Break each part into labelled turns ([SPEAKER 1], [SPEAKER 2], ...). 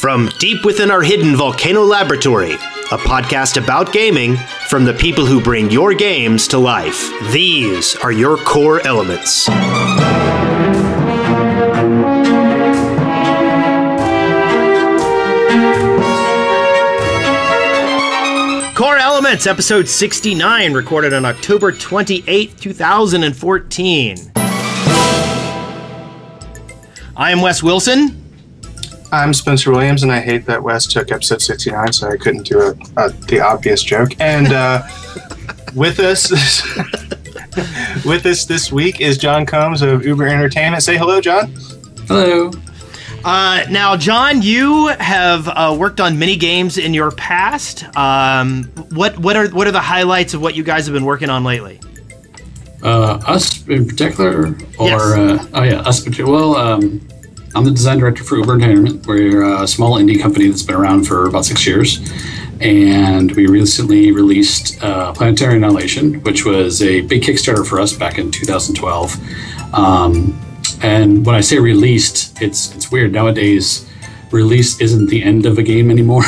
[SPEAKER 1] From deep within our hidden volcano laboratory, a podcast about gaming from the people who bring your games to life. These are your core elements. Core Elements, episode 69, recorded on October 28th, 2014. I am Wes Wilson.
[SPEAKER 2] I'm Spencer Williams, and I hate that Wes took episode 69, so I couldn't do the obvious joke. And with us this week is John Combs of Uber Entertainment. Say hello, John.
[SPEAKER 3] Hello.
[SPEAKER 1] Now, John, you have worked on many games in your past. What are the highlights of what you guys have been working on lately?
[SPEAKER 3] Us in particular, or
[SPEAKER 1] yes.
[SPEAKER 3] Us particular. Well, I'm the design director for Uber Entertainment. We're a small indie company that's been around for about 6 years, and we recently released Planetary Annihilation, which was a big Kickstarter for us back in 2012. And when I say released, it's weird. Nowadays, release isn't the end of a game anymore.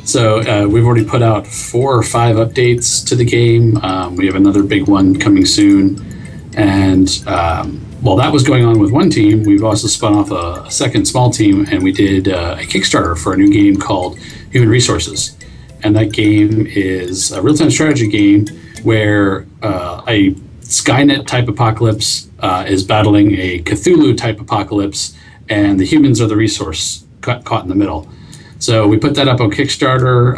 [SPEAKER 3] So we've already put out 4 or 5 updates to the game. We have another big one coming soon. And while that was going on with one team, we've also spun off a second small team, and we did a Kickstarter for a new game called Human Resources. And that game is a real-time strategy game where a Skynet type apocalypse is battling a Cthulhu type apocalypse, and the humans are the resource caught in the middle. So we put that up on Kickstarter,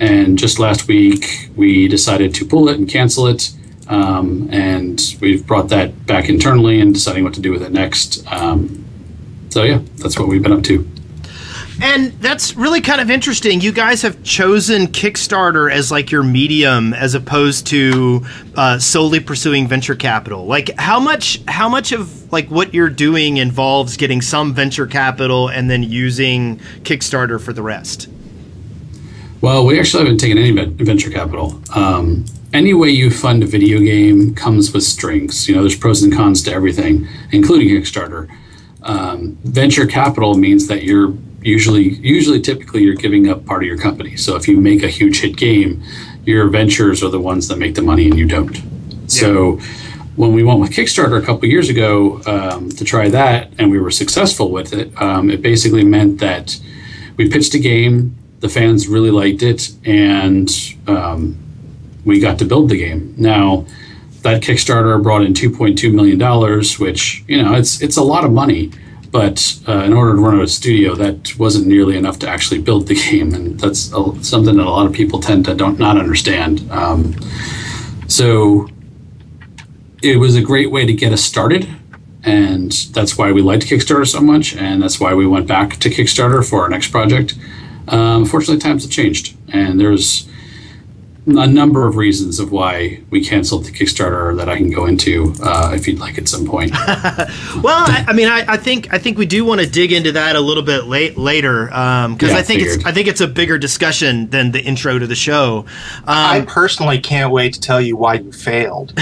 [SPEAKER 3] and just last week we decided to pull it and cancel it, and we've brought that back internally and deciding what to do with it next. So yeah, that's what we've been up to.
[SPEAKER 1] And that's really kind of interesting. You guys have chosen Kickstarter as like your medium as opposed to solely pursuing venture capital. Like how much of like what you're doing involves getting some venture capital and then using Kickstarter for the rest?
[SPEAKER 3] Well, we actually haven't taken any venture capital. Any way you fund a video game comes with strings. You know, there's pros and cons to everything, including Kickstarter. Venture capital means that you're typically you're giving up part of your company. So if you make a huge hit game, your ventures are the ones that make the money and you don't. Yeah. So when we went with Kickstarter a couple of years ago to try that, and we were successful with it, it basically meant that we pitched a game, the fans really liked it, and we got to build the game. Now, that Kickstarter brought in $2.2 million, which, you know, it's a lot of money. But in order to run a studio, that wasn't nearly enough to actually build the game, and that's something that a lot of people tend to not understand. So it was a great way to get us started, and that's why we liked Kickstarter so much, and that's why we went back to Kickstarter for our next project. Unfortunately, times have changed, and there's a number of reasons of why we canceled the Kickstarter that I can go into if you'd like at some point.
[SPEAKER 1] Well, I think we do want to dig into that a little bit later because I think it's a bigger discussion than the intro to the show.
[SPEAKER 2] I personally can't wait to tell you why you failed.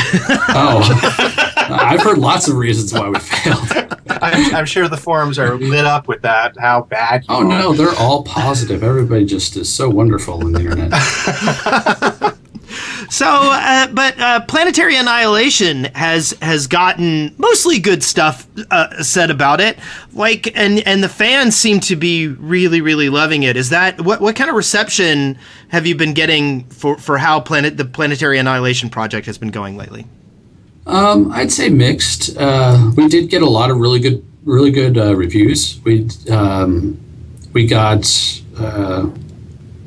[SPEAKER 3] I've heard lots of reasons why we failed.
[SPEAKER 2] I'm sure the forums are lit up with that. How bad? You are.
[SPEAKER 3] No, they're all positive. Everybody just is so wonderful on the internet.
[SPEAKER 1] So, but Planetary Annihilation has gotten mostly good stuff said about it. Like, and the fans seem to be really, really loving it. Is that what kind of reception have you been getting for how the Planetary Annihilation project has been going lately?
[SPEAKER 3] I'd say mixed. We did get a lot of really good reviews. We got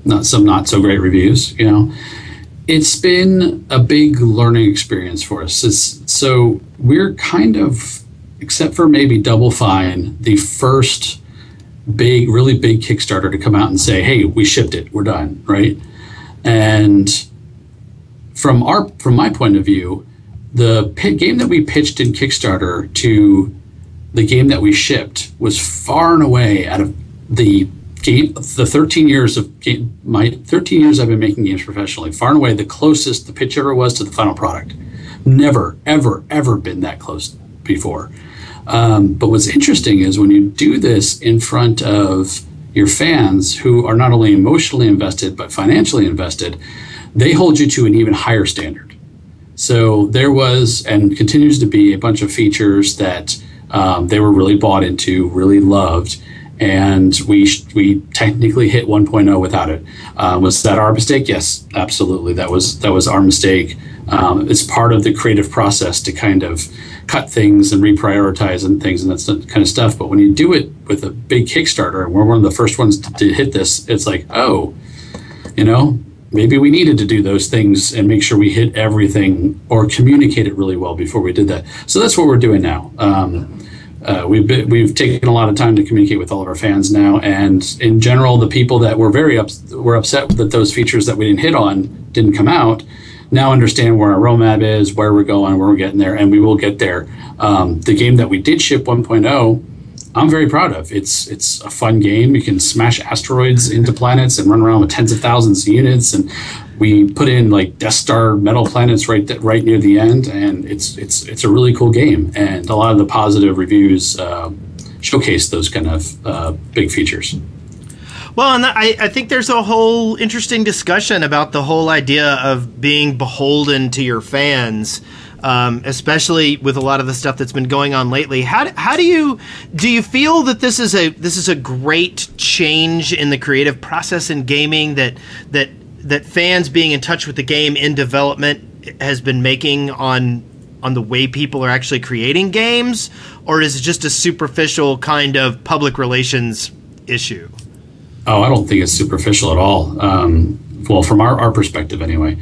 [SPEAKER 3] not so great reviews. You know, it's been a big learning experience for us. So we're kind of, except for maybe Double Fine, the first really big Kickstarter to come out and say, "Hey, we shipped it. We're done." Right, and from my point of view, the game that we pitched in Kickstarter to the game that we shipped was far and away out of the 13 years I've been making games professionally, far and away the closest the pitch ever was to the final product. Never, ever, ever been that close before. But what's interesting is when you do this in front of your fans, who are not only emotionally invested but financially invested, they hold you to an even higher standard. So there was and continues to be a bunch of features that they were really bought into, really loved, and we technically hit 1.0 without it. Was that our mistake? Yes, absolutely. That was our mistake. It's part of the creative process to kind of cut things and reprioritize and things and that kind of stuff. But when you do it with a big Kickstarter, and we're one of the first ones to hit this, it's like, oh, maybe we needed to do those things and make sure we hit everything or communicate it really well before we did that. So that's what we're doing now. We've taken a lot of time to communicate with all of our fans now, and in general, the people that were upset that those features that we didn't hit on didn't come out, now understand where our roadmap is, where we're going, where we're getting there, and we will get there. The game that we did ship 1.0, I'm very proud of. It's a fun game. You can smash asteroids into planets and run around with tens of thousands of units, and we put in like Death Star metal planets right near the end, and it's a really cool game. And a lot of the positive reviews showcase those kind of big features.
[SPEAKER 1] Well, and I think there's a whole interesting discussion about the whole idea of being beholden to your fans, especially with a lot of the stuff that's been going on lately. How do you feel that this is a great change in the creative process in gaming that fans being in touch with the game in development has been making on the way people are actually creating games, or is it just a superficial kind of public relations issue?
[SPEAKER 3] Oh, I don't think it's superficial at all. Well, from our perspective anyway.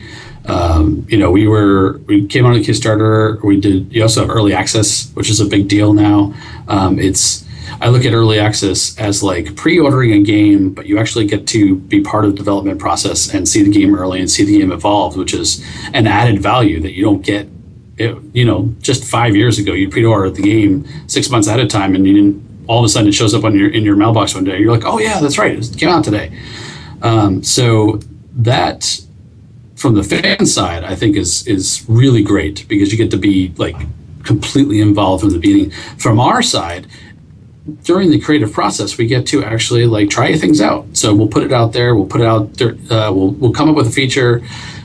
[SPEAKER 3] We came on a Kickstarter. You also have early access, which is a big deal now. I look at early access as like pre-ordering a game, but you actually get to be part of the development process and see the game early and see the game evolve, which is an added value that you don't get. Just 5 years ago, you pre-ordered the game 6 months at a time, and you didn't. All of a sudden, it shows up in your mailbox one day. You're like, oh yeah, that's right, it came out today. So that, from the fan side, I think is really great, because you get to be like completely involved from the beginning. From our side, during the creative process, we get to actually like try things out. So we'll put it out there. We'll put it out there. We'll come up with a feature.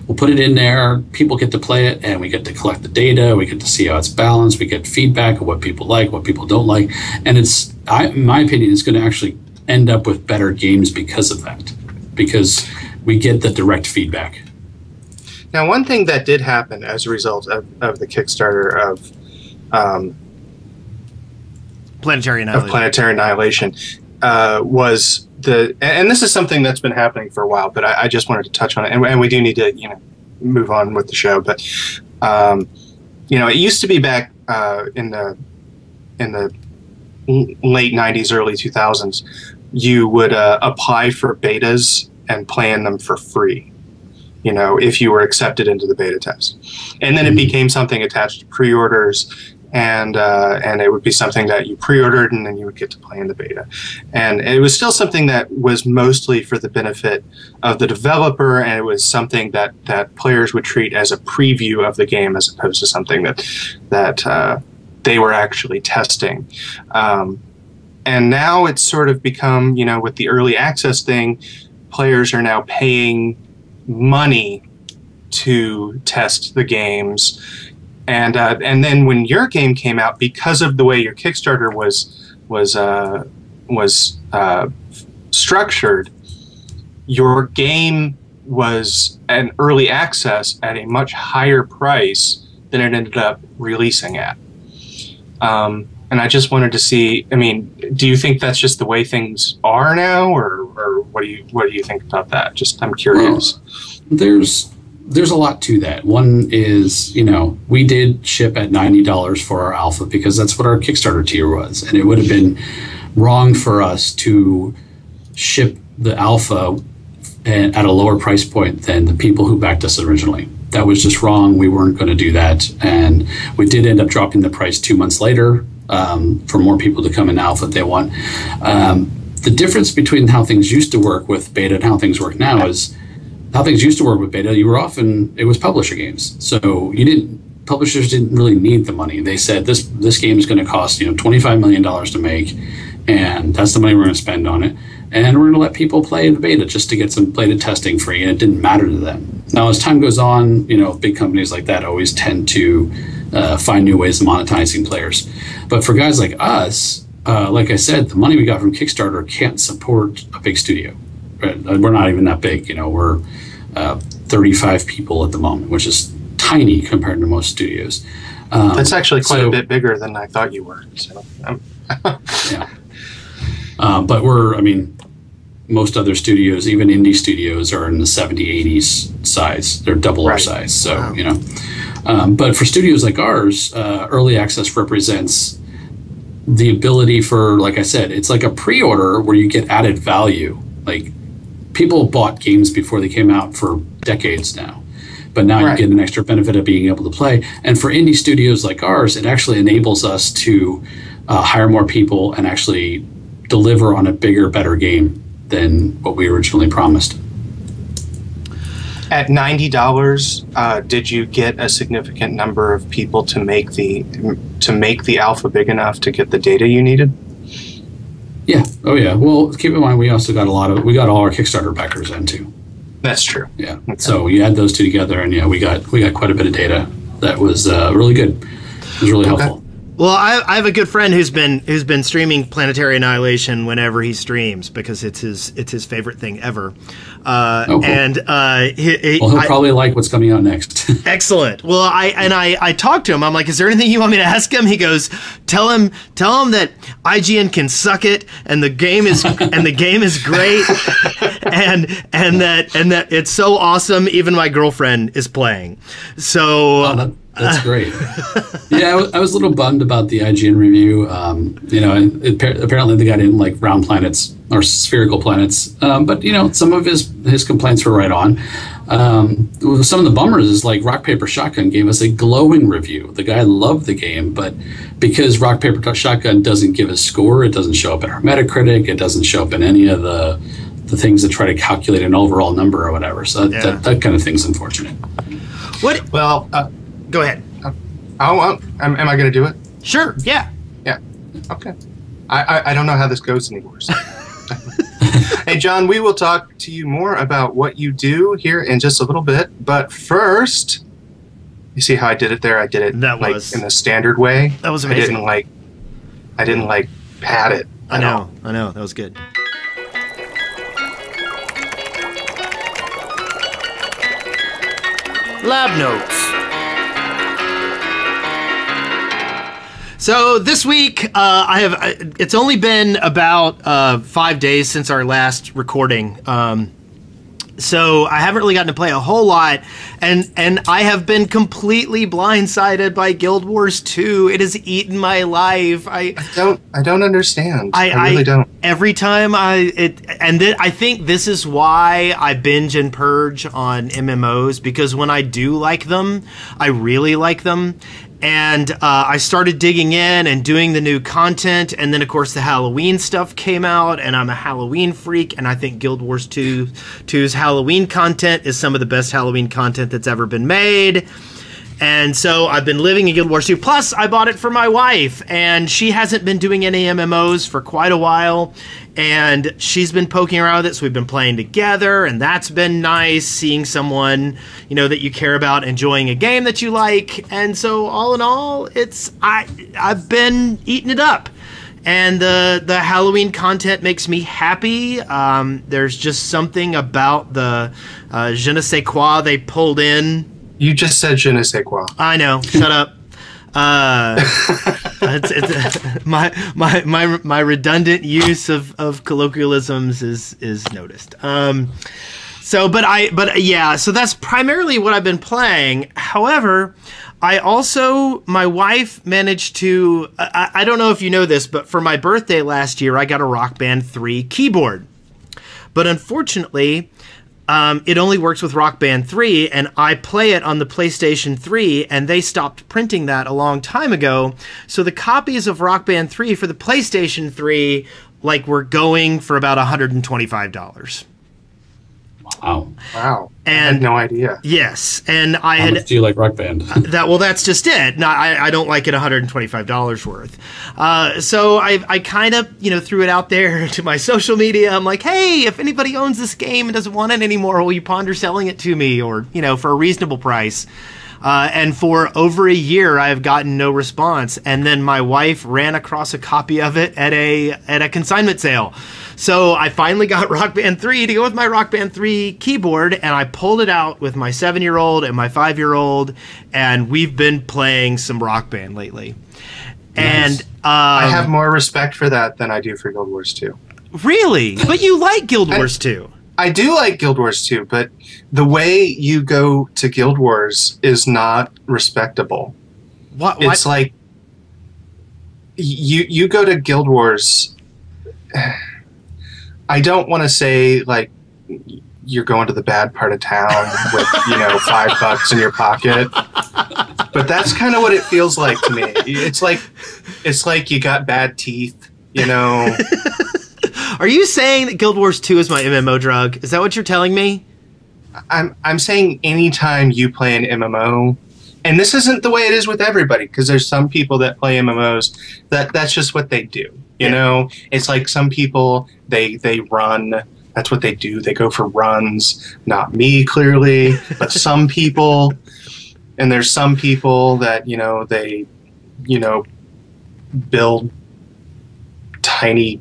[SPEAKER 3] We'll put it in there. People get to play it, and we get to collect the data. We get to see how it's balanced. We get feedback of what people like, what people don't like, and in my opinion, it's going to actually end up with better games because of that, because we get the direct feedback.
[SPEAKER 2] Now, one thing that did happen as a result of the Kickstarter of
[SPEAKER 1] Planetary
[SPEAKER 2] Annihilation was and this is something that's been happening for a while, but I just wanted to touch on it, and we do need to move on with the show. But it used to be back in the late 90s, early 2000s, you would apply for betas and play in them for free, if you were accepted into the beta test. And then it became something attached to pre-orders, and it would be something that you pre-ordered, and then you would get to play in the beta. And it was still something that was mostly for the benefit of the developer, and it was something that players would treat as a preview of the game, as opposed to something that they were actually testing. And now it's sort of become, with the early access thing, players are now paying money to test the games. And then when your game came out, because of the way your Kickstarter was structured, your game was an early access at a much higher price than it ended up releasing at. And I just wanted to see, do you think that's just the way things are now, or what do you think about that? Just, I'm curious.
[SPEAKER 3] Well, there's a lot to that. One is, we did ship at $90 for our alpha because that's what our Kickstarter tier was. And it would have been wrong for us to ship the alpha at a lower price point than the people who backed us originally. That was just wrong. We weren't going to do that. And we did end up dropping the price 2 months later for more people to come in alpha if they want. The difference between how things used to work with beta and how things work now is, how things used to work with beta, it was publisher games. So publishers didn't really need the money. They said this game is going to cost $25 million to make, and that's the money we're going to spend on it. and we're going to let people play the beta just to get some beta testing free, and it didn't matter to them. Now, as time goes on, you know, big companies like that always tend to find new ways of monetizing players. But for guys like us, like I said, the money we got from Kickstarter can't support a big studio. Right? We're not even that big. You know, we're 35 people at the moment, which is tiny compared to most studios.
[SPEAKER 2] That's actually quite a bit bigger than I thought you were. So,
[SPEAKER 3] yeah. But I mean, most other studios, even indie studios, are in the 70, 80s size. They're double our size. So, you know. But for studios like ours, early access represents the ability for, like I said, it's like a pre-order where you get added value. Like, people bought games before they came out for decades now. But now you get an extra benefit of being able to play. And for indie studios like ours, it actually enables us to hire more people and actually deliver on a bigger, better game than what we originally promised.
[SPEAKER 2] At $90, did you get a significant number of people to make the alpha big enough to get the data you needed?
[SPEAKER 3] Yeah. Oh yeah. Well, keep in mind we also got all our Kickstarter backers in too.
[SPEAKER 2] That's true.
[SPEAKER 3] Yeah. Okay. So you add those two together, and yeah, we got quite a bit of data that was really good. It was really helpful.
[SPEAKER 1] Well, I have a good friend who's been streaming Planetary Annihilation whenever he streams because it's his favorite thing ever.
[SPEAKER 3] Cool.
[SPEAKER 1] And
[SPEAKER 3] he'll probably like what's coming out next.
[SPEAKER 1] Excellent. Well, I talked to him. I'm like, is there anything you want me to ask him? He goes, tell him that IGN can suck it, and the game is great, and that it's so awesome. Even my girlfriend is playing. So.
[SPEAKER 3] That's great. Yeah, I was a little bummed about the IGN review. You know, apparently the guy didn't like round planets or spherical planets. But you know, some of his complaints were right on. Some of the bummers is like Rock Paper Shotgun gave us a glowing review. The guy loved the game, but because Rock Paper Shotgun doesn't give a score, it doesn't show up in our Metacritic. It doesn't show up in any of the things that try to calculate an overall number or whatever. So that kind of thing's unfortunate.
[SPEAKER 1] What?
[SPEAKER 2] Well.
[SPEAKER 1] Go ahead.
[SPEAKER 2] Am I going to do it?
[SPEAKER 1] Sure. Yeah.
[SPEAKER 2] Yeah. Okay. I don't know how this goes anymore. So. Hey, John, we will talk to you more about what you do here in just a little bit. But first, you see how I did it there? I did it in the standard way.
[SPEAKER 1] That was amazing.
[SPEAKER 2] I didn't pad it.
[SPEAKER 1] I know. That was good. Lab notes. So this week, it's only been about 5 days since our last recording. So I haven't really gotten to play a whole lot, and I have been completely blindsided by Guild Wars 2. It has eaten my life. I
[SPEAKER 2] don't understand. I really don't.
[SPEAKER 1] Every time I think this is why I binge and purge on MMOs, because when I do like them, I really like them. And I started digging in and doing the new content, and then of course the Halloween stuff came out, and I'm a Halloween freak, and I think Guild Wars 2's Halloween content is some of the best Halloween content that's ever been made. And so I've been living in Guild Wars 2. Plus, I bought it for my wife, and she hasn't been doing any MMOs for quite a while, and she's been poking around with it, so we've been playing together, and that's been nice, seeing someone, you know, that you care about enjoying a game that you like. And so all in all, I've been eating it up. And the Halloween content makes me happy. There's just something about the je ne sais quoi they pulled in.
[SPEAKER 2] You just said je ne sais quoi.
[SPEAKER 1] I know. Shut up. My redundant use of colloquialisms is noticed. So that's primarily what I've been playing. However, my wife managed to, I don't know if you know this, but for my birthday last year, I got a Rock Band 3 keyboard. But unfortunately, it only works with Rock Band 3, and I play it on the PlayStation 3, and they stopped printing that a long time ago. So the copies of Rock Band 3 for the PlayStation 3, were going for about $125.
[SPEAKER 3] Wow.
[SPEAKER 2] Wow.
[SPEAKER 1] And
[SPEAKER 2] I had no idea.
[SPEAKER 1] Yes, and I
[SPEAKER 3] How
[SPEAKER 1] had.
[SPEAKER 3] much do you like Rock Band?
[SPEAKER 1] That's just it. No, I don't like it $125 worth. So I kind of, threw it out there to my social media. I'm like, hey, if anybody owns this game and doesn't want it anymore, will you ponder selling it to me, or for a reasonable price? And for over a year, I've gotten no response. And then my wife ran across a copy of it at a consignment sale. So I finally got Rock Band 3 to go with my Rock Band 3 keyboard, and I pulled it out with my 7-year-old and my 5-year-old, and we've been playing some Rock Band lately.
[SPEAKER 3] Nice.
[SPEAKER 1] And
[SPEAKER 2] I have more respect for that than I do for Guild Wars 2.
[SPEAKER 1] Really? But you like Guild Wars 2.
[SPEAKER 2] I do like Guild Wars 2, but the way you go to Guild Wars is not respectable.
[SPEAKER 1] What?
[SPEAKER 2] It's like you go to Guild Wars. I don't want to say like you're going to the bad part of town with $5 in your pocket, but that's kind of what it feels like to me. It's like you got bad teeth,
[SPEAKER 1] Are you saying that Guild Wars 2 is my MMO drug? Is that what you're telling me?
[SPEAKER 2] I'm saying anytime you play an MMO, and this isn't the way it is with everybody, because there's some people that play MMOs that's just what they do. It's like some people they run. That's what they do. They go for runs. Not me, clearly, but some people. And there's some people that they build tiny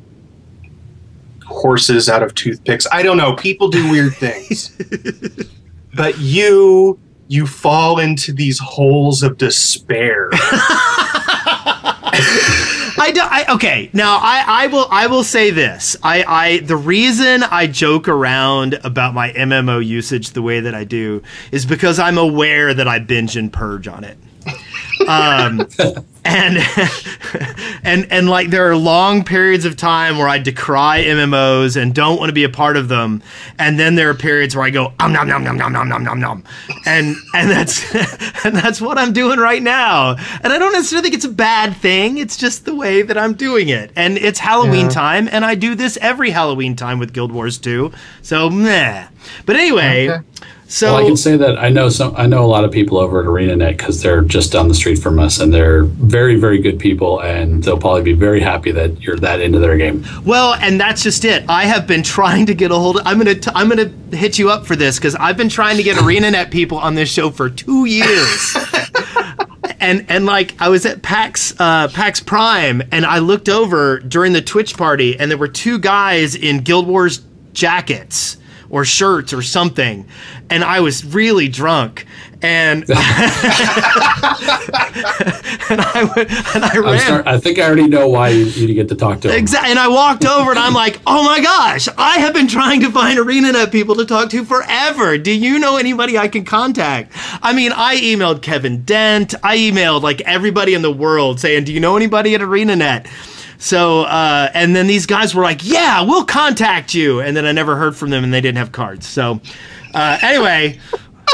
[SPEAKER 2] horses out of toothpicks. I don't know. People do weird things. But you fall into these holes of despair.
[SPEAKER 1] Okay. Now I will say this. The reason I joke around about my MMO usage the way that I do is because I'm aware that I binge and purge on it. And like there are long periods of time where I decry MMOs and don't want to be a part of them, and then there are periods where I go nom nom nom nom nom nom nom nom, and that's what I'm doing right now. And I don't necessarily think it's a bad thing. It's just the way that I'm doing it. And it's Halloween time, and I do this every Halloween time with Guild Wars 2. So meh. But anyway.
[SPEAKER 2] Okay.
[SPEAKER 1] So
[SPEAKER 3] well, I can say that I know a lot of people over at ArenaNet because they're just down the street from us, and they're very, very good people, and they'll probably be very happy that you're that into their game.
[SPEAKER 1] Well, and that's just it. I have been trying to get a hold of. I'm gonna hit you up for this because I've been trying to get ArenaNet people on this show for 2 years. And like I was at PAX Prime, and I looked over during the Twitch party, and there were 2 guys in Guild Wars jackets or shirts or something, and I was really drunk, and I ran.
[SPEAKER 3] I think I already know why you get to talk to them.
[SPEAKER 1] Exactly, and I walked over and I'm like, oh my gosh, I have been trying to find ArenaNet people to talk to forever. Do you know anybody I can contact? I mean, I emailed Kevin Dent. I emailed like everybody in the world saying, do you know anybody at ArenaNet? So, and then these guys were like, yeah, we'll contact you. And then I never heard from them, and they didn't have cards. So, anyway.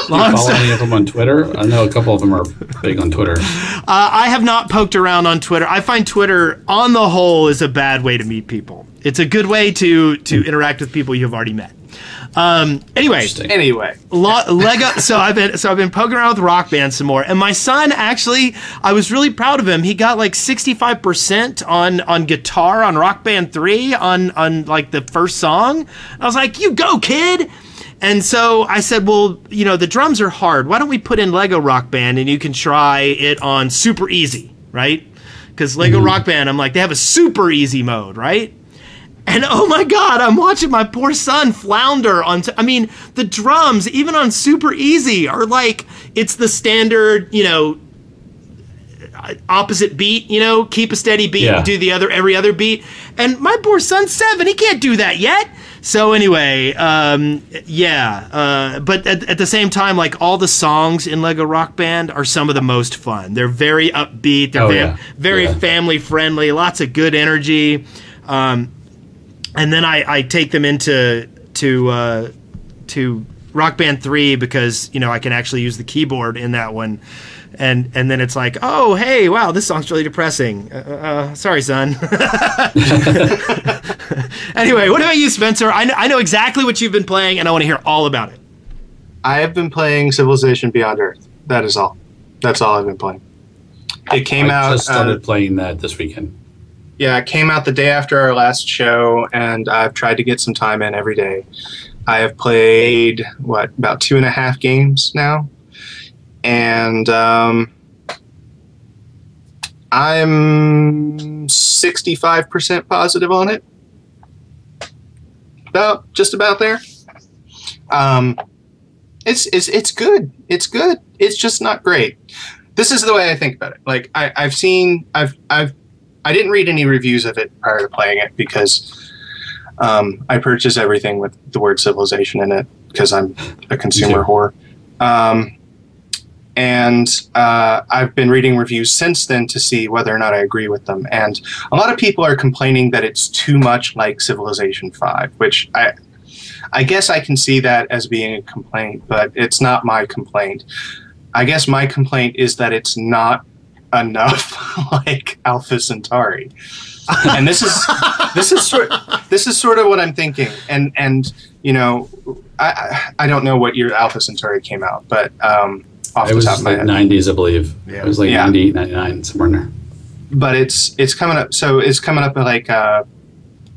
[SPEAKER 3] You follow any of them on Twitter? I know a couple of them are big on Twitter.
[SPEAKER 1] I have not poked around on Twitter. I find Twitter, on the whole, is a bad way to meet people. It's a good way to interact with people you've already met. Anyway, Lego. So I've been poking around with Rock Band some more, and my son actually, I was really proud of him. He got like 65% on guitar on Rock Band 3 on like the first song. I was like, you go, kid. And so I said, well, the drums are hard. Why don't we put in Lego Rock Band and you can try it on super easy, right? Because Lego Rock Band, I'm like, they have a super easy mode, right? And oh my God, I'm watching my poor son flounder on. I mean, the drums, even on super easy, are like, it's the standard, opposite beat, keep a steady beat and do every other beat. And my poor son's 7, he can't do that yet. So anyway, but at the same time, like all the songs in Lego Rock Band are some of the most fun. They're very upbeat. They're very family friendly. Lots of good energy. And then I take them into Rock Band 3 because I can actually use the keyboard in that one. and then it's like, oh, hey, wow, this song's really depressing. Sorry, son. Anyway, what about you, Spencer? I know exactly what you've been playing, and I want to hear all about it.
[SPEAKER 2] I have been playing Civilization Beyond Earth. That is all. That's all I've been playing. It came out.
[SPEAKER 3] I just started playing that this weekend.
[SPEAKER 2] Yeah, it came out the day after our last show, and I've tried to get some time in every day. I have played, about 2.5 games now, and I'm 65% positive on it. Just about there. It's good. It's good. It's just not great. This is the way I think about it. Like I didn't read any reviews of it prior to playing it because I purchase everything with the word civilization in it because I'm a consumer whore. And I've been reading reviews since then to see whether or not I agree with them. And a lot of people are complaining that it's too much like Civilization 5, which I guess I can see that as being a complaint, but it's not my complaint. I guess my complaint is that it's not enough like Alpha Centauri. And this is sort of what I'm thinking. And you know, I don't know what year Alpha Centauri came out, but off the top of my head,
[SPEAKER 3] 90s, I believe. Yeah. It was like 98, 99, somewhere in there.
[SPEAKER 2] But it's coming up. So it's coming up at like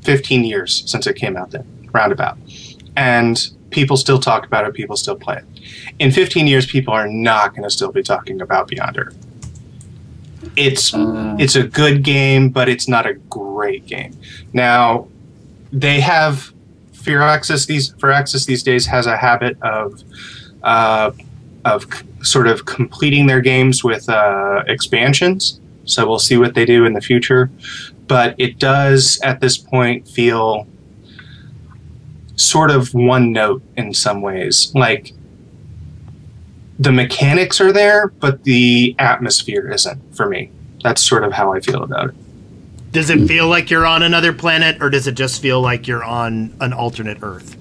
[SPEAKER 2] 15 years since it came out then, roundabout. And people still talk about it. People still play it. In 15 years, people are not going to still be talking about Beyond Earth. It's a good game, but it's not a great game. Now, they have Firaxis these days has a habit of sort of completing their games with expansions. So we'll see what they do in the future. But it does, at this point, feel sort of one note in some ways. Like, the mechanics are there, but the atmosphere isn't for me. That's sort of how I feel about it.
[SPEAKER 1] Does it feel like you're on another planet, or does it just feel like you're on an alternate Earth?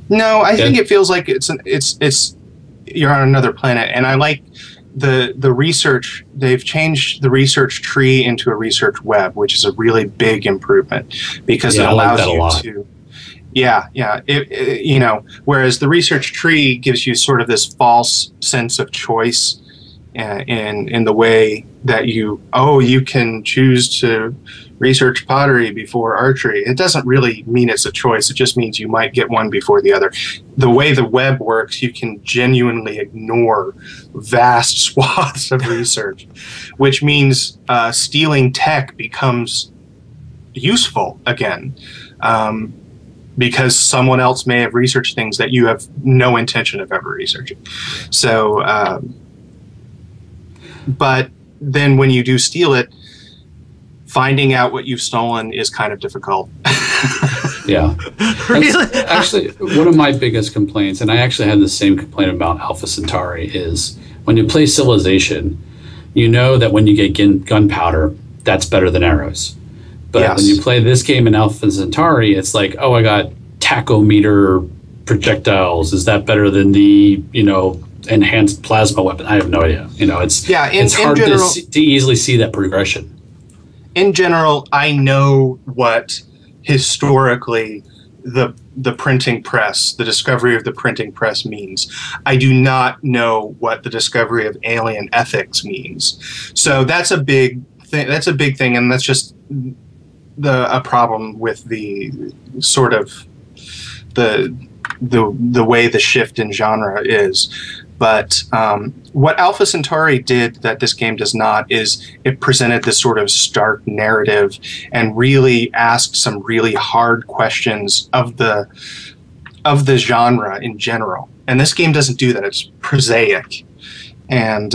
[SPEAKER 2] No, I think it feels like it's you're on another planet, and I like the research. They've changed the research tree into a research web, which is a really big improvement because it allows you to. Yeah. You know, whereas the research tree gives you sort of this false sense of choice in the way that you can choose to research pottery before archery. It doesn't really mean it's a choice. It just means you might get one before the other. The way the web works, you can genuinely ignore vast swaths of research, which means stealing tech becomes useful again. Because someone else may have researched things that you have no intention of ever researching. So, but then when you do steal it, finding out what you've stolen is kind of difficult.
[SPEAKER 3] Yeah.
[SPEAKER 1] Really?
[SPEAKER 3] Actually, one of my biggest complaints, and I actually had the same complaint about Alpha Centauri, is when you play Civilization, you know that when you get gunpowder, that's better than arrows. But when you play this game in Alpha Centauri, it's like, oh, I got tachometer projectiles. Is that better than the, enhanced plasma weapon? I have no idea. It's hard to easily see that progression.
[SPEAKER 2] In general, I know what historically the printing press, the discovery of the printing press means. I do not know what the discovery of alien ethics means. So that's a big thing. That's a big thing, and that's just a problem with the sort of the way the shift in genre is. But what Alpha Centauri did that this game does not is it presented this sort of stark narrative and really asked some really hard questions of the genre in general. And this game doesn't do that. It's prosaic and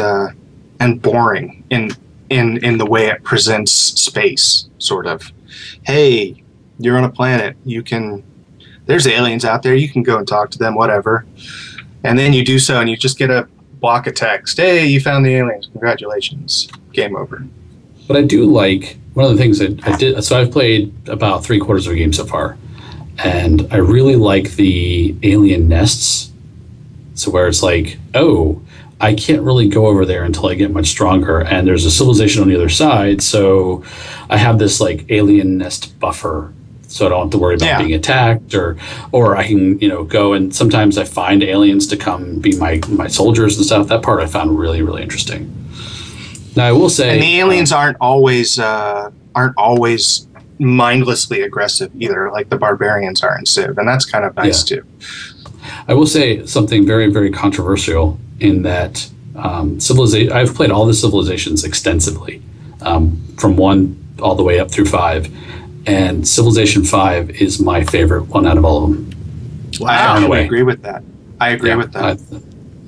[SPEAKER 2] boring in the way it presents space, sort of. Hey, you're on a planet. There's aliens out there. You can go and talk to them, whatever. And then you do so, and you just get a block of text. Hey, you found the aliens. Congratulations. Game over.
[SPEAKER 3] But I do like, one of the things that I did, so I've played about 3/4 of a game so far, and I really like the alien nests. So where it's like, oh, I can't really go over there until I get much stronger, and there's a civilization on the other side, so I have this like alien nest buffer, so I don't have to worry about being attacked, or I can, you know, go, and sometimes I find aliens to come be my soldiers and stuff. That part I found really, really interesting. Now I will say,
[SPEAKER 2] and the aliens aren't always mindlessly aggressive either, like the barbarians are in Civ, and that's kind of nice too.
[SPEAKER 3] I will say something very, very controversial in that civilization. I've played all the civilizations extensively, from 1 all the way up through 5, and Civilization 5 is my favorite one out of all of them.
[SPEAKER 2] Wow, I agree with that. I agree with that.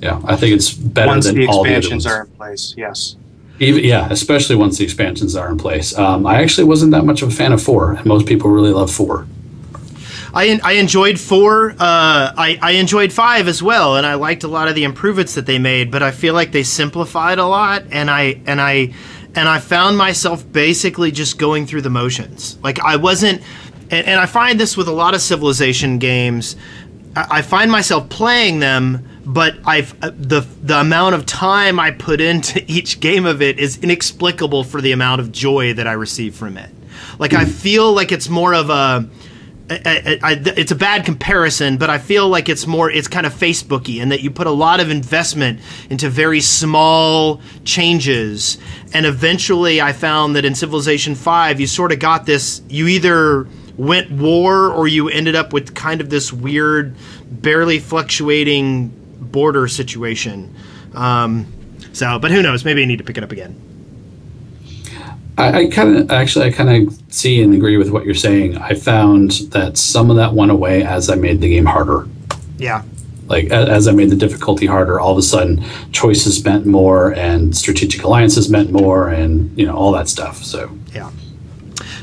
[SPEAKER 3] I think it's better
[SPEAKER 2] once
[SPEAKER 3] than
[SPEAKER 2] the
[SPEAKER 3] all the other
[SPEAKER 2] expansions
[SPEAKER 3] ones.
[SPEAKER 2] are in place. Yes.
[SPEAKER 3] Especially once the expansions are in place. I actually wasn't that much of a fan of 4, and most people really love 4.
[SPEAKER 1] I enjoyed 4. I enjoyed 5 as well, and I liked a lot of the improvements that they made. But I feel like they simplified a lot, and I found myself basically just going through the motions. Like I wasn't, and I find this with a lot of Civilization games. I find myself playing them, but the amount of time I put into each game of it is inexplicable for the amount of joy that I receive from it. Like I feel like it's more of a. It's a bad comparison, but I feel like it's kind of Facebooky in that you put a lot of investment into very small changes, and eventually I found that in Civilization 5 you sort of got this, you either went war or you ended up with kind of this weird, barely fluctuating border situation. But who knows, maybe I need to pick it up again.
[SPEAKER 3] I kind of see and agree with what you're saying. I found that some of that went away as I made the game harder.
[SPEAKER 1] Yeah.
[SPEAKER 3] Like as I made the difficulty harder, all of a sudden choices meant more and strategic alliances meant more, and you know, all that stuff. So
[SPEAKER 1] yeah.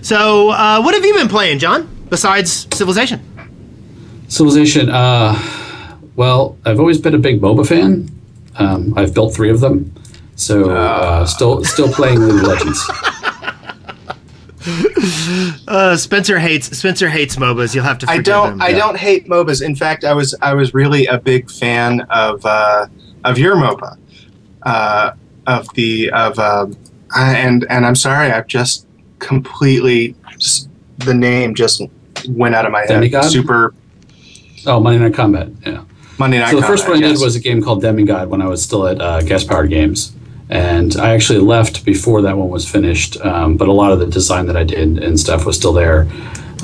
[SPEAKER 1] So what have you been playing, John, besides Civilization?
[SPEAKER 3] Civilization. Well, I've always been a big MOBA fan. I've built 3 of them. So still playing League of Legends.
[SPEAKER 1] Spencer hates MOBAs. You'll have to forgive him.
[SPEAKER 2] I don't hate MOBAs. In fact, I was really a big fan of your MOBA, and I'm sorry, I've just completely the name just went out of my head.
[SPEAKER 3] Demigod? Monday Night Combat. Yeah.
[SPEAKER 2] Monday Night
[SPEAKER 3] So the
[SPEAKER 2] Combat,
[SPEAKER 3] first one I did was a game called Demigod when I was still at Gas Powered Games. And I actually left before that one was finished, but a lot of the design that I did and stuff was still there.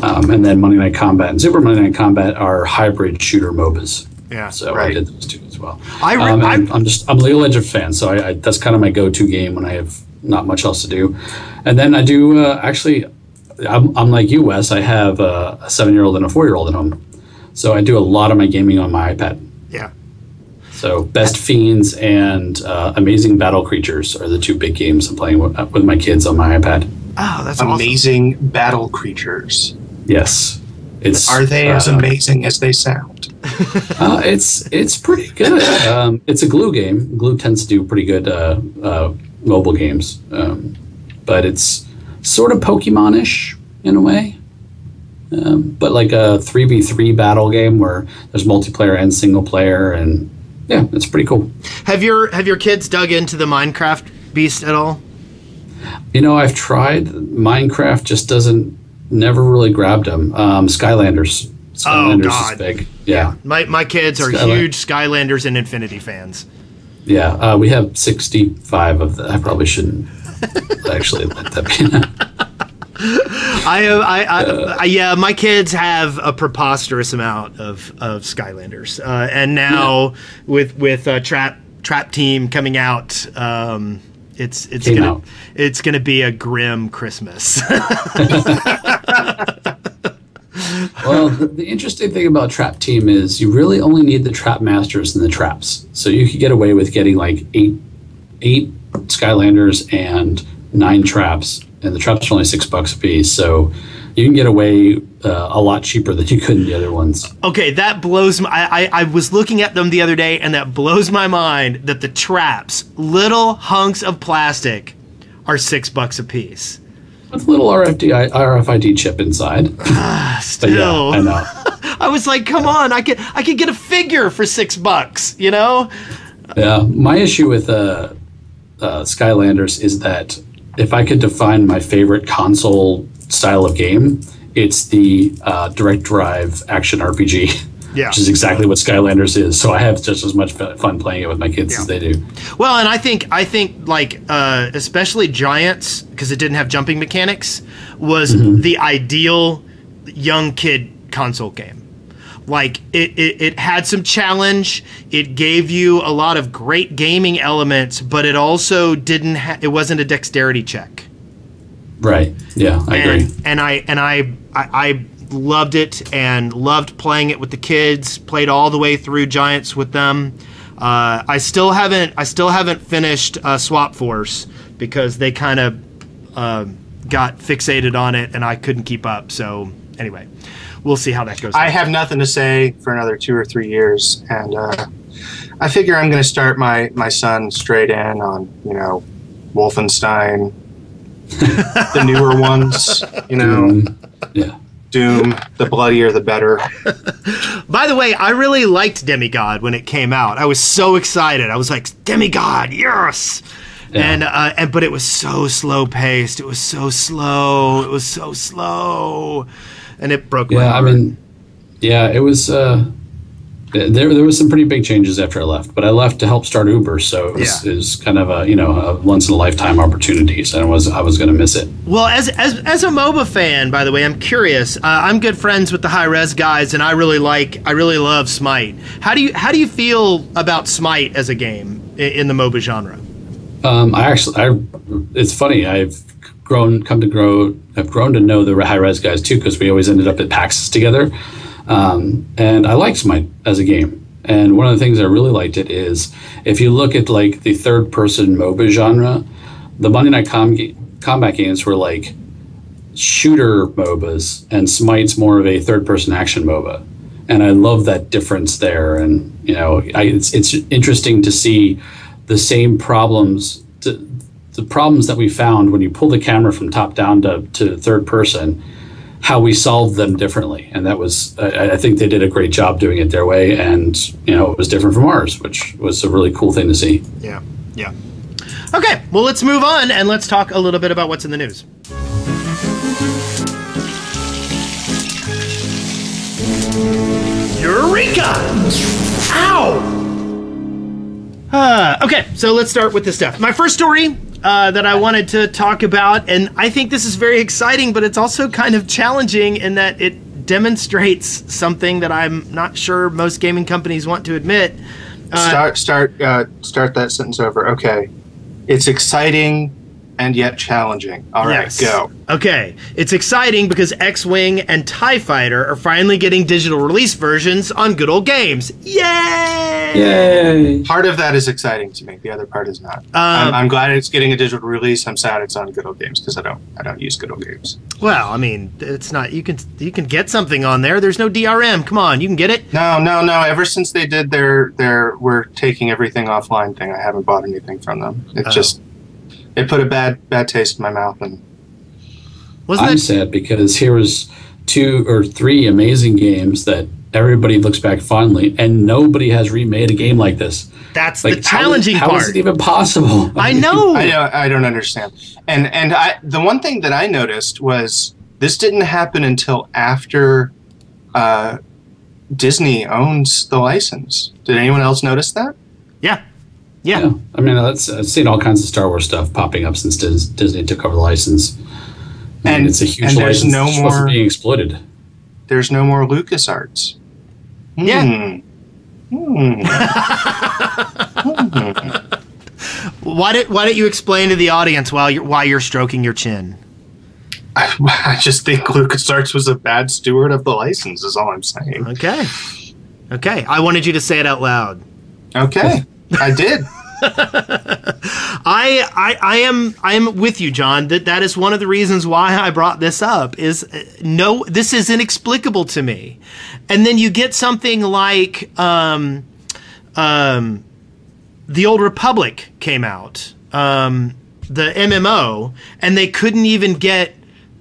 [SPEAKER 3] And then Monday Night Combat and Super Monday Night Combat are hybrid shooter MOBAs.
[SPEAKER 1] Yeah,
[SPEAKER 3] so
[SPEAKER 1] right.
[SPEAKER 3] I did those 2 as well.
[SPEAKER 1] I'm
[SPEAKER 3] a League of Legends fan, so that's kind of my go-to game when I have not much else to do. And then I do I'm like you, Wes. I have a 7-year-old and a 4-year-old at home, so I do a lot of my gaming on my iPad.
[SPEAKER 1] Yeah.
[SPEAKER 3] So Best Fiends and Amazing Battle Creatures are the 2 big games I'm playing with my kids on my iPad.
[SPEAKER 1] Oh, that's
[SPEAKER 2] Amazing awesome. Battle Creatures.
[SPEAKER 3] Yes.
[SPEAKER 2] Are they as amazing as they sound?
[SPEAKER 3] It's pretty good. It's a Glue game. Glue tends to do pretty good mobile games. But it's sort of Pokemon-ish in a way. But like a 3v3 battle game where there's multiplayer and single player, and yeah, it's pretty cool. Have
[SPEAKER 1] your kids dug into the Minecraft beast at all?
[SPEAKER 3] You know, I've tried. Minecraft just never really grabbed them. Skylanders is big. Yeah.
[SPEAKER 1] My kids are huge Skylanders and Infinity fans.
[SPEAKER 3] Yeah, we have 65 of them. I probably shouldn't actually let that be.
[SPEAKER 1] My kids have a preposterous amount of Skylanders, and now with Trap Team coming out, it's gonna be a grim Christmas.
[SPEAKER 3] Well, the interesting thing about Trap Team is you really only need the Trap Masters and the traps, so you could get away with getting like eight Skylanders and 9 traps. And the traps are only $6 a piece, so you can get away a lot cheaper than you could in the other ones.
[SPEAKER 1] Okay, that blows my... I was looking at them the other day, and that blows my mind that the traps, little hunks of plastic, are $6 a piece.
[SPEAKER 3] With a little RFID chip inside.
[SPEAKER 1] Still.
[SPEAKER 3] Yeah, I know.
[SPEAKER 1] I was like, come on, I could get a figure for $6, you know?
[SPEAKER 3] Yeah, my issue with Skylanders is that if I could define my favorite console style of game, it's the direct drive action RPG. Yeah. Which is exactly what Skylanders is. So I have just as much fun playing it with my kids as they do.
[SPEAKER 1] Well, and I think like especially Giants, because it didn't have jumping mechanics, was the ideal young kid console game. Like it had some challenge. It gave you a lot of great gaming elements, but it also didn't. It wasn't a dexterity check.
[SPEAKER 3] Right. Yeah, I agree.
[SPEAKER 1] And I loved it and loved playing it with the kids. Played all the way through Giants with them. I still haven't finished Swap Force because they kind of got fixated on it and I couldn't keep up. So anyway, we'll see how that goes.
[SPEAKER 2] I have nothing to say for another 2 or 3 years, and I figure I'm going to start my son straight in on Wolfenstein, the newer ones,
[SPEAKER 3] Yeah.
[SPEAKER 2] Doom, the bloodier the better.
[SPEAKER 1] By the way, I really liked Demigod when it came out. I was so excited. I was like, Demigod, yes! Yeah. But it was so slow paced. It was so slow. And it broke my heart.
[SPEAKER 3] It was there was some pretty big changes after I left, but I left to help start Uber, so it was kind of a once in a lifetime opportunity. So I was going to miss it.
[SPEAKER 1] Well, as a MOBA fan, by the way, I'm curious. I'm good friends with the High Res guys, and I really love Smite. How do you feel about Smite as a game in the MOBA genre?
[SPEAKER 3] It's funny. I've grown to know the High Res guys too, because we always ended up at PAXs together. And I like Smite as a game. And one of the things I really liked it is, if you look at like the third-person MOBA genre, the Monday Night Combat games were like shooter MOBAs, and Smite's more of a third-person action MOBA. And I love that difference there. And it's interesting to see the same problems, the problems that we found when you pull the camera from top down to third person, how we solved them differently. And that was, I think they did a great job doing it their way, and it was different from ours, which was a really cool thing to see.
[SPEAKER 1] Yeah. Okay, well, let's move on and let's talk a little bit about what's in the news. Eureka! Ow! Okay, so let's start with this stuff. My first story that I wanted to talk about, and I think this is very exciting, but it's also kind of challenging in that it demonstrates something that I'm not sure most gaming companies want to admit.
[SPEAKER 2] Start that sentence over. Okay, it's exciting and yet challenging. All right, go.
[SPEAKER 1] Okay, it's exciting because X-Wing and TIE Fighter are finally getting digital release versions on Good Old Games. Yay!
[SPEAKER 3] Yay!
[SPEAKER 2] Part of that is exciting to me. The other part is not. I'm glad it's getting a digital release. I'm sad it's on Good Old Games because I don't use Good Old Games.
[SPEAKER 1] Well, I mean, it's not. You can get something on there. There's no DRM. Come on, you can get it.
[SPEAKER 2] No. Ever since they did their we're taking everything offline thing, I haven't bought anything from them. It put a bad taste in my mouth, and
[SPEAKER 3] I'm sad because here was 2 or 3 amazing games that everybody looks back fondly, and nobody has remade a game like this.
[SPEAKER 1] That's the challenging part.
[SPEAKER 3] How is it even possible?
[SPEAKER 1] I know.
[SPEAKER 2] I don't understand. And the one thing that I noticed was this didn't happen until after Disney owns the license. Did anyone else notice that?
[SPEAKER 1] Yeah.
[SPEAKER 3] I mean, I've seen all kinds of Star Wars stuff popping up since Disney took over the license. And it's a huge license that's supposed to be exploited.
[SPEAKER 2] There's no more LucasArts.
[SPEAKER 1] Yeah. Why don't you explain to the audience why you're stroking your chin?
[SPEAKER 2] I just think LucasArts was a bad steward of the license, is all I'm saying.
[SPEAKER 1] Okay. I wanted you to say it out loud.
[SPEAKER 2] Okay. I did.
[SPEAKER 1] I am with you, John. That is one of the reasons why I brought this up. This is inexplicable to me. And then you get something like The Old Republic came out, the MMO, and they couldn't even get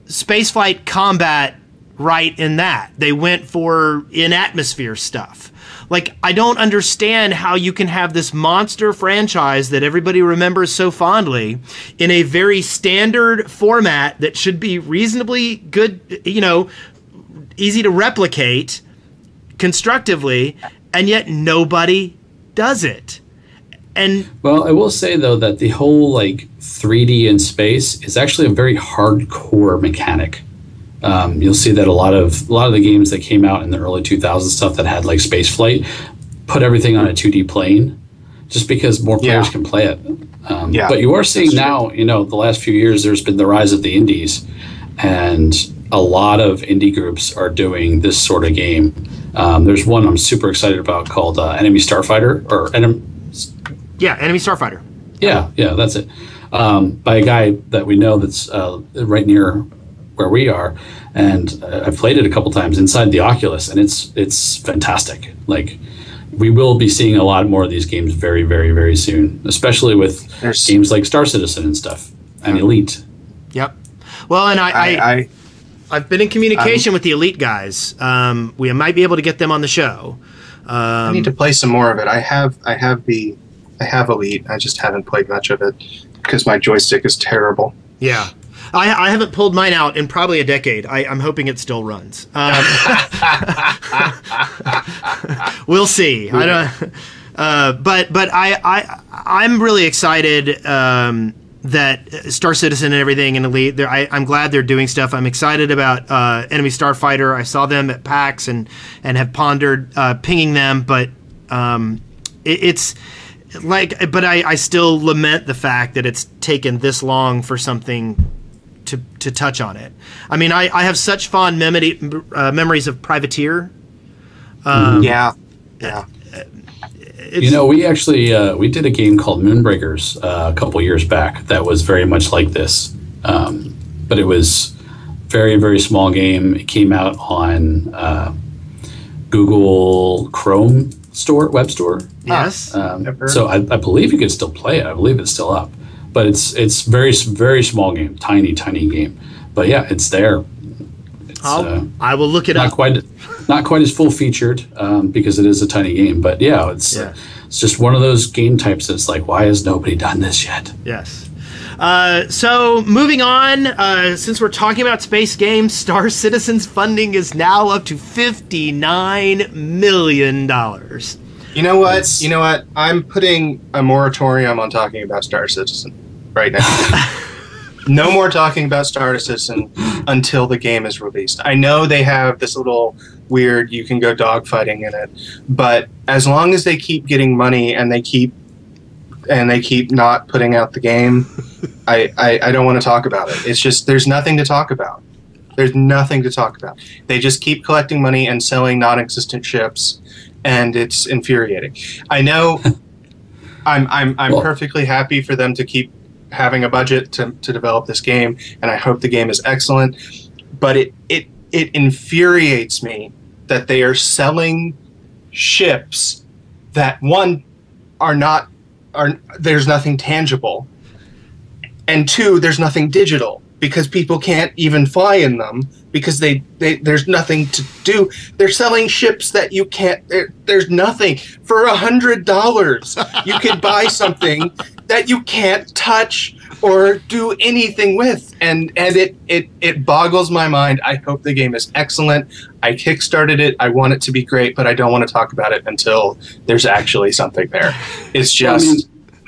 [SPEAKER 1] spaceflight combat right in that. They went for in-atmosphere stuff. Like, I don't understand how you can have this monster franchise that everybody remembers so fondly in a very standard format that should be reasonably good, you know, easy to replicate constructively, and yet nobody does it. And
[SPEAKER 3] well, I will say though that the whole like 3D in space is actually a very hardcore mechanic. You'll see that a lot of the games that came out in the early 2000s stuff that had like space flight put everything on a 2D plane, just because more players can play it. But you are seeing now, you know, the last few years there's been the rise of the indies, and a lot of indie groups are doing this sort of game. There's one I'm super excited about called Enemy Starfighter or Enemy
[SPEAKER 1] Starfighter.
[SPEAKER 3] Yeah, that's it. By a guy that we know that's right near where we are, and I've played it a couple times inside the Oculus, and it's fantastic. Like, we will be seeing a lot more of these games very, very, very soon, especially with games like Star Citizen and stuff, and Elite.
[SPEAKER 1] Yep. Well, and I've been in communication with the Elite guys. We might be able to get them on the show.
[SPEAKER 2] I need to play some more of it. I have Elite. I just haven't played much of it because my joystick is terrible.
[SPEAKER 1] Yeah. I haven't pulled mine out in probably a decade. I'm hoping it still runs. We'll see. I don't. But I'm really excited that Star Citizen and everything and Elite. I'm glad they're doing stuff. I'm excited about Enemy Starfighter. I saw them at PAX and have pondered pinging them, but it's. But I still lament the fact that it's taken this long for something to touch on it. I mean, I have such fond memories of Privateer.
[SPEAKER 2] Yeah.
[SPEAKER 3] You know, we actually we did a game called Moonbreakers a couple years back that was very much like this, but it was very, very small game. It came out on Google Chrome web store.
[SPEAKER 1] Yes.
[SPEAKER 3] So I believe you can still play it. I believe it's still up, but it's very, very small game, tiny game. But yeah, it's there.
[SPEAKER 1] I will look it up.
[SPEAKER 3] Not quite as full featured because it is a tiny game, but yeah, it's just one of those game types that's like, why has nobody done this yet?
[SPEAKER 1] Yes. So moving on, since we're talking about space games, Star Citizen's funding is now up to $59 million.
[SPEAKER 2] You know what? I'm putting a moratorium on talking about Star Citizen right now. No more talking about Star Citizen until the game is released. I know they have this little weird, you can go dogfighting in it, but as long as they keep getting money and they keep not putting out the game, I don't want to talk about it. It's just, there's nothing to talk about. There's nothing to talk about. They just keep collecting money and selling non-existent ships, and it's infuriating. I know I'm perfectly happy for them to keep having a budget to develop this game, and I hope the game is excellent, but it infuriates me that they are selling ships that, one, there's nothing tangible, and two, there's nothing digital, because people can't even fly in them because there's nothing to do. They're selling ships that you can't. There's nothing. For $100, you could buy something that you can't touch or do anything with, and it boggles my mind. I hope the game is excellent. I kickstarted it. I want it to be great, but I don't want to talk about it until there's actually something there. It's just,
[SPEAKER 3] well, I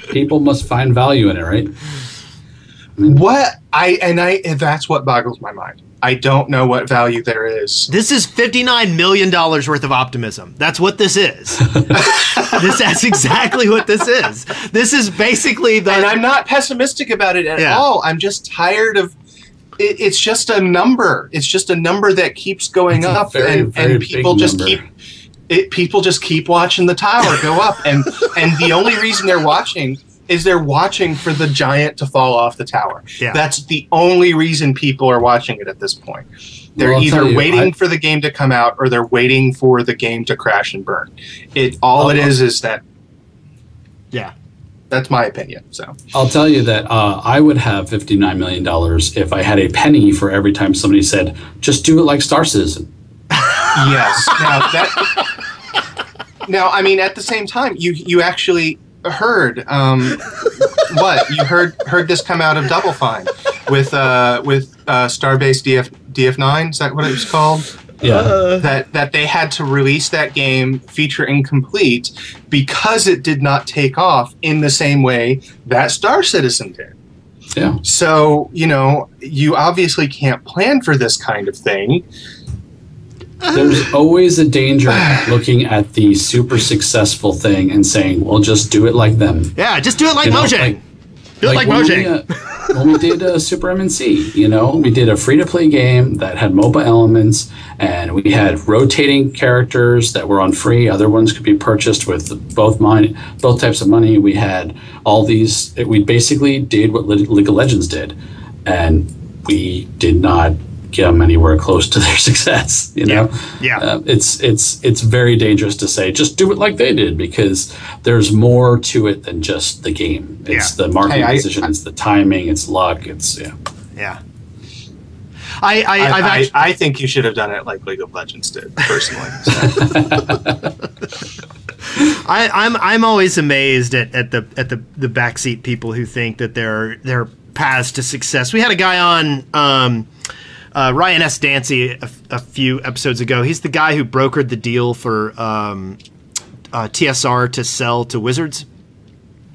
[SPEAKER 3] mean, people must find value in it, right?
[SPEAKER 2] That's what boggles my mind. I don't know what value there is.
[SPEAKER 1] This is $59 million worth of optimism. That's what this is. That's exactly what this is. This is basically the...
[SPEAKER 2] And I'm not pessimistic about it at all. I'm just tired of... It's just a number. It's just a number that keeps going up.
[SPEAKER 3] Very
[SPEAKER 2] people just people just keep watching the tower go up. And the only reason they're watching is they're watching for the giant to fall off the tower. Yeah. That's the only reason people are watching it at this point. They're either waiting for the game to come out or they're waiting for the game to crash and burn. All it is that...
[SPEAKER 1] Yeah.
[SPEAKER 2] That's my opinion. So
[SPEAKER 3] I'll tell you that I would have $59 million if I had a penny for every time somebody said, just do it like Star Citizen.
[SPEAKER 2] Yes. Now, I mean, at the same time, you actually heard what you heard this come out of Double Fine with Starbase DF9. Is that what it was called?
[SPEAKER 3] Yeah.
[SPEAKER 2] That they had to release that game feature incomplete because it did not take off in the same way that Star Citizen did.
[SPEAKER 3] Yeah.
[SPEAKER 2] So, you obviously can't plan for this kind of thing.
[SPEAKER 3] There's always a danger looking at the super successful thing and saying, well, just do it like them.
[SPEAKER 1] Yeah, just do it like Mojang. Do it like Mojang.
[SPEAKER 3] When we did Super MNC, we did a free-to-play game that had MOBA elements, and we had rotating characters that were on free. Other ones could be purchased with both types of money. We had all these. We basically did what League of Legends did, and we did not get them anywhere close to their success.
[SPEAKER 1] Yeah.
[SPEAKER 3] It's very dangerous to say just do it like they did, because there's more to it than just the game. It's the marketing decision, it's the timing, it's luck,
[SPEAKER 1] Yeah.
[SPEAKER 2] I think you should have done it like League of Legends did, personally.
[SPEAKER 1] I'm always amazed at the backseat people who think that they're paths to success. We had a guy on. Ryan S. Dancy a few episodes ago. He's the guy who brokered the deal for TSR to sell to Wizards.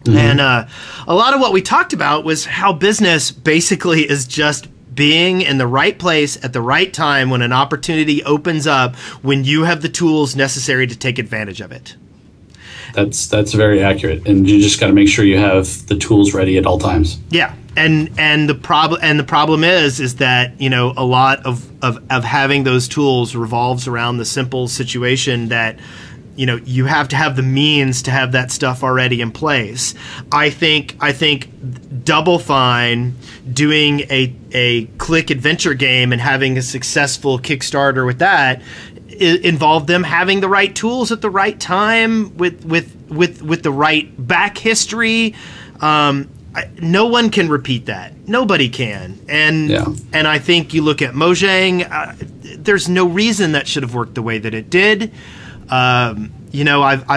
[SPEAKER 1] Mm-hmm. And a lot of what we talked about was how business basically is just being in the right place at the right time when an opportunity opens up, when you have the tools necessary to take advantage of it.
[SPEAKER 3] That's very accurate, and you just got to make sure you have the tools ready at all times.
[SPEAKER 1] Yeah. And the problem is that a lot of having those tools revolves around the simple situation that you have to have the means to have that stuff already in place. I think Double Fine doing a click adventure game and having a successful Kickstarter with that involved them having the right tools at the right time with the right back history. No one can repeat that. Nobody can. And I think you look at Mojang, there's no reason that should have worked the way that it did. I've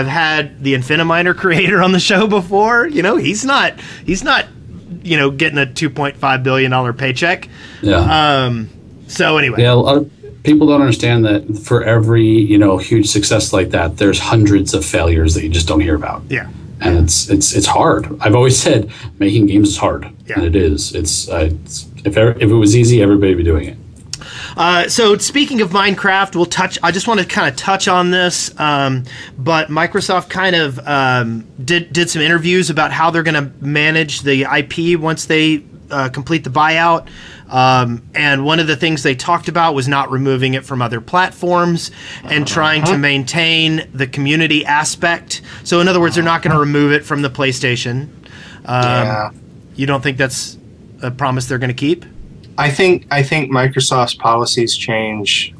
[SPEAKER 1] had the Infiniminer creator on the show before. He's not getting a $2.5 billion paycheck.
[SPEAKER 3] Yeah.
[SPEAKER 1] So anyway.
[SPEAKER 3] Yeah, a lot of people don't understand that for every, huge success like that, there's hundreds of failures that you just don't hear about.
[SPEAKER 1] Yeah.
[SPEAKER 3] And it's hard. I've always said making games is hard, and it is. If it was easy, everybody would be doing it.
[SPEAKER 1] So speaking of Minecraft, I just want to kind of touch on this, but Microsoft kind of did some interviews about how they're going to manage the IP once they complete the buyout. And one of the things they talked about was not removing it from other platforms and trying to maintain the community aspect. So in other words, they're not going to remove it from the PlayStation. You don't think that's a promise they're going to keep?
[SPEAKER 2] I think Microsoft's policies change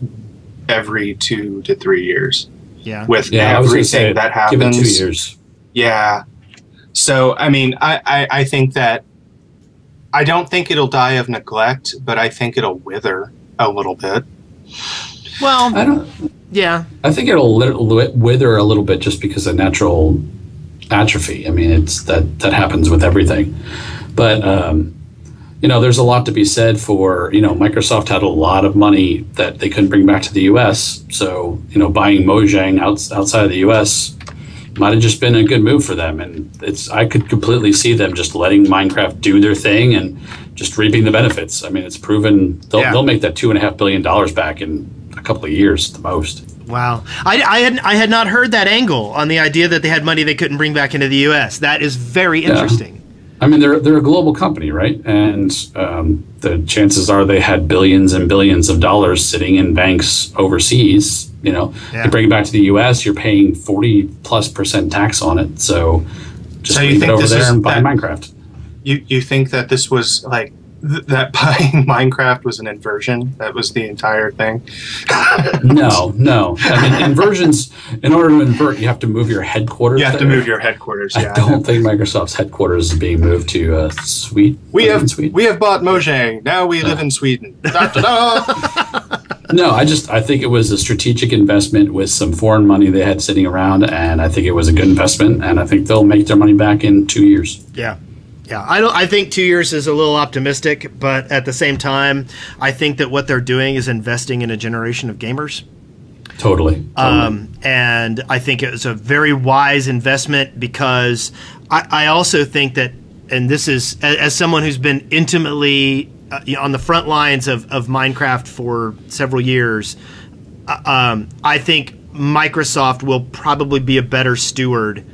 [SPEAKER 2] every 2 to 3 years.
[SPEAKER 1] Yeah.
[SPEAKER 2] With everything that happens.
[SPEAKER 3] Give it 2 years.
[SPEAKER 2] Yeah. So I mean, I think that I don't think it'll die of neglect, but I think it'll wither a little bit.
[SPEAKER 1] Well, I think
[SPEAKER 3] it'll wither a little bit just because of natural atrophy. I mean, it's that happens with everything. But there's a lot to be said for Microsoft had a lot of money that they couldn't bring back to the U.S. So buying Mojang outside of the U.S. might have just been a good move for them, and I could completely see them just letting Minecraft do their thing and just reaping the benefits. I mean, it's proven they'll make that $2.5 billion back in a couple of years at the most.
[SPEAKER 1] Wow, I had not heard that angle on the idea that they had money they couldn't bring back into the U.S. That is very interesting.
[SPEAKER 3] I mean, they're a global company, right? And the chances are they had billions and billions of dollars sitting in banks overseas. You bring it back to the U.S., you're paying 40+% tax on it. So just leave it over there and buy Minecraft.
[SPEAKER 2] You think that this was like that buying Minecraft was an inversion? That was the entire thing?
[SPEAKER 3] No. I mean, inversions, in order to invert, you have to move your headquarters.
[SPEAKER 2] You have to move your headquarters, yeah.
[SPEAKER 3] I don't think Microsoft's headquarters is being moved to Sweden.
[SPEAKER 2] We have bought Mojang. Now we live in Sweden. Da-da-da.
[SPEAKER 3] No, I think it was a strategic investment with some foreign money they had sitting around, and I think it was a good investment, and I think they'll make their money back in 2 years.
[SPEAKER 1] Yeah. Yeah, I think 2 years is a little optimistic, but at the same time, I think that what they're doing is investing in a generation of gamers.
[SPEAKER 3] Totally.
[SPEAKER 1] And I think it was a very wise investment because I also think that, and this is as someone who's been intimately on the front lines of Minecraft for several years, I think Microsoft will probably be a better steward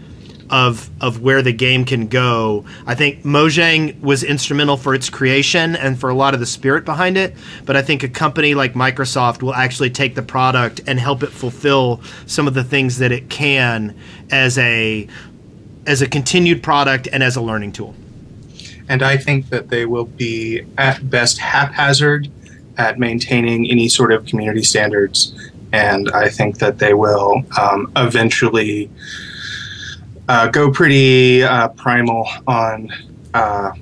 [SPEAKER 1] of where the game can go. I think Mojang was instrumental for its creation and for a lot of the spirit behind it, but I think a company like Microsoft will actually take the product and help it fulfill some of the things that it can as a continued product and as a learning tool.
[SPEAKER 2] And I think that they will be at best haphazard at maintaining any sort of community standards, and I think that they will eventually go pretty primal on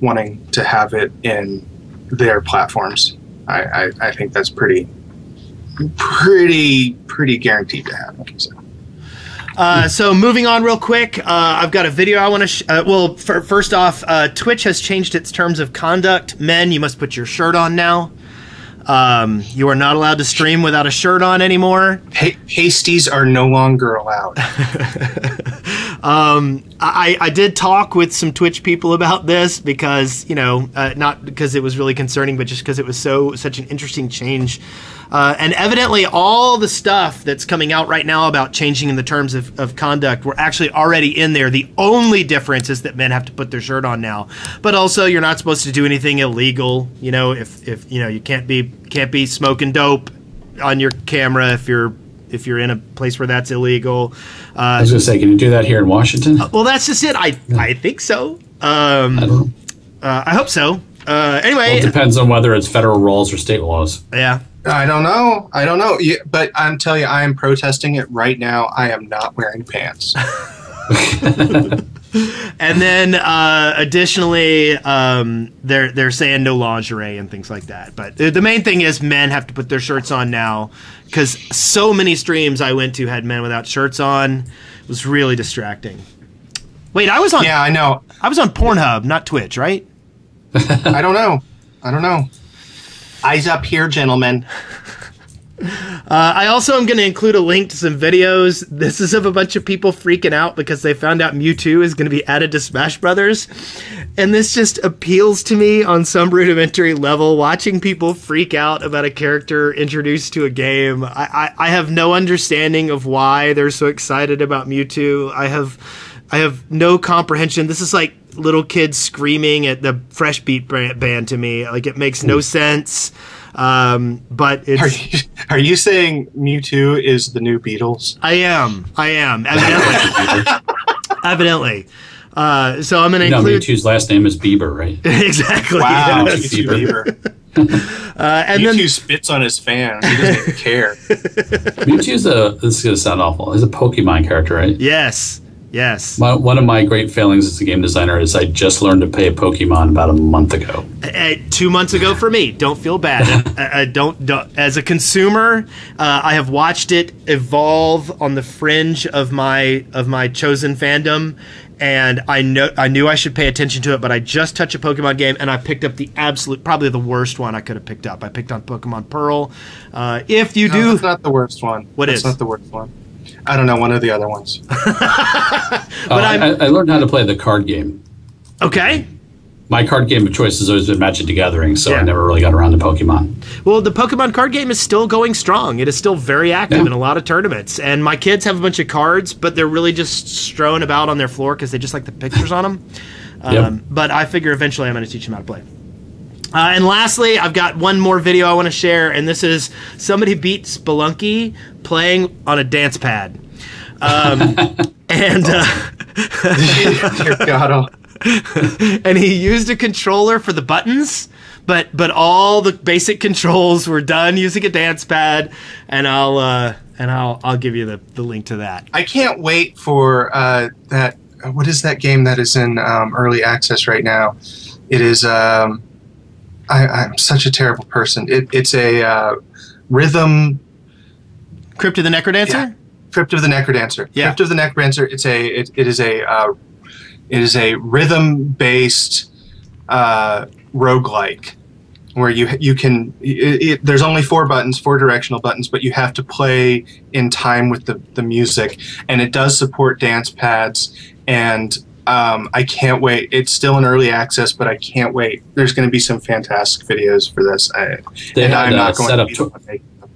[SPEAKER 2] wanting to have it in their platforms. I think that's pretty guaranteed to happen.
[SPEAKER 1] So moving on real quick, I've got a video I want to first off, Twitch has changed its terms of conduct. Men, you must put your shirt on now. You are not allowed to stream without a shirt on anymore.
[SPEAKER 2] Pasties are no longer allowed.
[SPEAKER 1] I did talk with some Twitch people about this because, not because it was really concerning, but just because it was such an interesting change. And evidently all the stuff that's coming out right now about changing in the terms of conduct were actually already in there. The only difference is that men have to put their shirt on now. But also you're not supposed to do anything illegal. If you can't be smoking dope on your camera if you're in a place where that's illegal.
[SPEAKER 3] I was going to say, can you do that here in Washington?
[SPEAKER 1] Well, that's just it. I think so. I don't know. I hope so. Anyway.
[SPEAKER 3] Well, it depends on whether it's federal laws or state laws.
[SPEAKER 1] Yeah.
[SPEAKER 2] I don't know. But I'm telling you, I am protesting it right now. I am not wearing pants.
[SPEAKER 1] And then additionally, they're saying no lingerie and things like that. But the main thing is men have to put their shirts on now because so many streams I went to had men without shirts on. It was really distracting. Wait, I was on.
[SPEAKER 2] Yeah, I know.
[SPEAKER 1] I was on Pornhub, not Twitch, right?
[SPEAKER 2] I don't know. Eyes up here, gentlemen.
[SPEAKER 1] I also am going to include a link to some videos. This is of a bunch of people freaking out because they found out Mewtwo is going to be added to Smash Brothers. And this just appeals to me on some rudimentary level, watching people freak out about a character introduced to a game. I have no understanding of why they're so excited about Mewtwo. I have no comprehension. This is like little kids screaming at the Fresh Beat band to me. Like, it makes no sense. But it's...
[SPEAKER 2] Are you saying Mewtwo is the new Beatles?
[SPEAKER 1] I am. Evidently. So I'm going to include...
[SPEAKER 3] Mewtwo's last name is Bieber, right?
[SPEAKER 1] Exactly.
[SPEAKER 2] Wow,
[SPEAKER 1] yes.
[SPEAKER 2] Bieber.
[SPEAKER 1] And
[SPEAKER 2] Mewtwo
[SPEAKER 1] then
[SPEAKER 2] spits on his fans. He doesn't even care.
[SPEAKER 3] Mewtwo's this is going to sound awful. He's a Pokemon character, right?
[SPEAKER 1] Yes.
[SPEAKER 3] One of my great failings as a game designer is I just learned to play Pokemon about a month ago.
[SPEAKER 1] 2 months ago for me. Don't feel bad. Don't. As a consumer, I have watched it evolve on the fringe of my chosen fandom, and I knew I should pay attention to it. But I just touched a Pokemon game, and I picked up probably the worst one I could have picked up. I picked up Pokemon Pearl.
[SPEAKER 2] That's not the worst one. That's not the worst one. I don't know, one of the other ones.
[SPEAKER 3] I learned how to play the card game.
[SPEAKER 1] Okay.
[SPEAKER 3] My card game of choice has always been Magic the Gathering, so I never really got around to Pokemon.
[SPEAKER 1] Well, the Pokemon card game is still going strong. It is still very active in a lot of tournaments. And my kids have a bunch of cards, but they're really just strewn about on their floor because they just like the pictures on them. But I figure eventually I'm going to teach them how to play. And lastly, I've got one more video I want to share, and this is somebody beat Spelunky playing on a dance pad. And
[SPEAKER 2] Dear God.
[SPEAKER 1] and he used a controller for the buttons, but all the basic controls were done using a dance pad, and I'll give you the link to that.
[SPEAKER 2] I can't wait for that. What is that game that is in early access right now? It is. I'm such a terrible person. It's a rhythm.
[SPEAKER 1] Crypt of the Necrodancer.
[SPEAKER 2] Yeah. Crypt of the Necrodancer.
[SPEAKER 1] Yeah.
[SPEAKER 2] Crypt of the Necrodancer. It is a rhythm-based roguelike where you can. There's only 4 directional buttons, but you have to play in time with the music, and it does support dance pads. And I can't wait. It's still in early access, but I can't wait. There's going to be some fantastic videos for this, and I'm not going to be the one making them.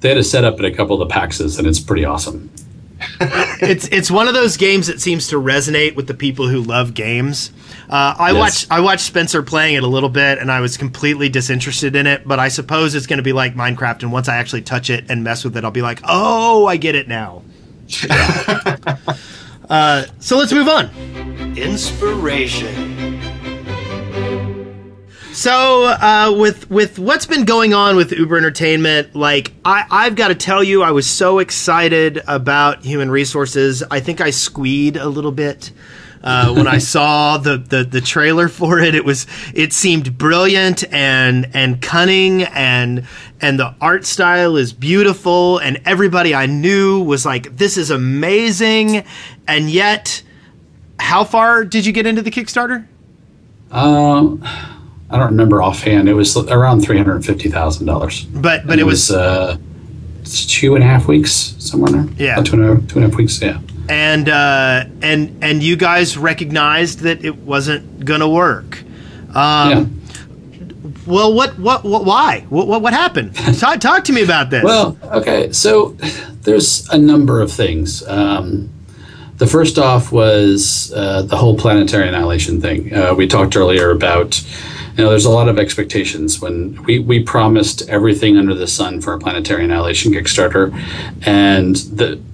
[SPEAKER 3] They had a setup at a couple of the PAXs, and it's pretty awesome.
[SPEAKER 1] It's one of those games that seems to resonate with the people who love games. I watched Spencer playing it a little bit, and I was completely disinterested in it. But I suppose it's going to be like Minecraft, and once I actually touch it and mess with it, I'll be like, oh, I get it now. So let's move on.
[SPEAKER 4] Inspiration.
[SPEAKER 1] So with what's been going on with Uber Entertainment, like I've got to tell you, I was so excited about human resources. I think I squeed a little bit when I saw the trailer for it. It seemed brilliant and cunning, and the art style is beautiful, and everybody I knew was like, this is amazing. And yet, how far did you get into the Kickstarter?
[SPEAKER 3] I don't remember offhand. It was around $350,000.
[SPEAKER 1] But it was
[SPEAKER 3] 2.5 weeks, somewhere in there.
[SPEAKER 1] Yeah,
[SPEAKER 3] 2.5 weeks. Yeah.
[SPEAKER 1] And you guys recognized that it wasn't gonna work.
[SPEAKER 3] Yeah.
[SPEAKER 1] Well, why? What happened? Talk to me about this.
[SPEAKER 3] Well, okay. So there's a number of things. The first off was the whole Planetary Annihilation thing. We talked earlier about, there's a lot of expectations when we promised everything under the sun for a Planetary Annihilation Kickstarter, and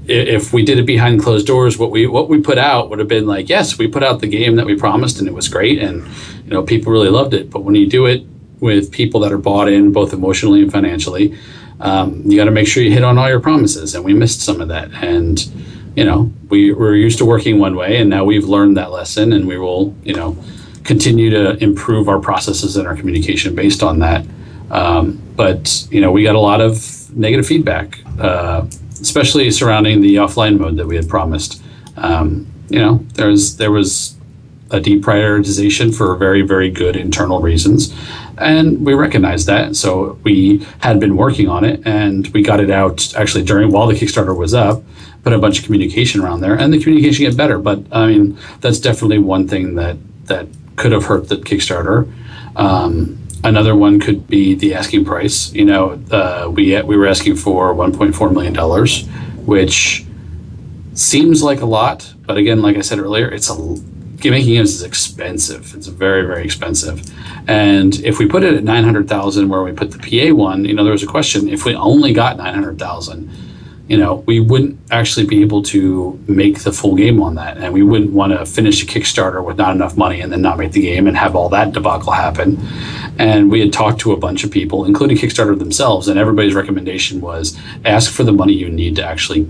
[SPEAKER 3] if we did it behind closed doors, what we put out would have been like, yes, we put out the game that we promised, and it was great, and people really loved it. But when you do it with people that are bought in, both emotionally and financially, you got to make sure you hit on all your promises, and we missed some of that. And we're used to working one way, and now we've learned that lesson, and we will continue to improve our processes and our communication based on that. But we got a lot of negative feedback, especially surrounding the offline mode that we had promised. There was a deprioritization for very, very good internal reasons, and we recognized that. So we had been working on it, and we got it out actually while the Kickstarter was up, put a bunch of communication around there, and the communication get better. But I mean, that's definitely one thing that could have hurt the Kickstarter. Another one could be the asking price. We were asking for $1.4 million, which seems like a lot, but again, like I said earlier, making games is expensive. It's very, very expensive. And if we put it at 900,000, where we put the PA one, there was a question: if we only got 900,000, we wouldn't actually be able to make the full game on that, and we wouldn't want to finish a Kickstarter with not enough money and then not make the game and have all that debacle happen. And we had talked to a bunch of people, including Kickstarter themselves, and everybody's recommendation was ask for the money you need to actually,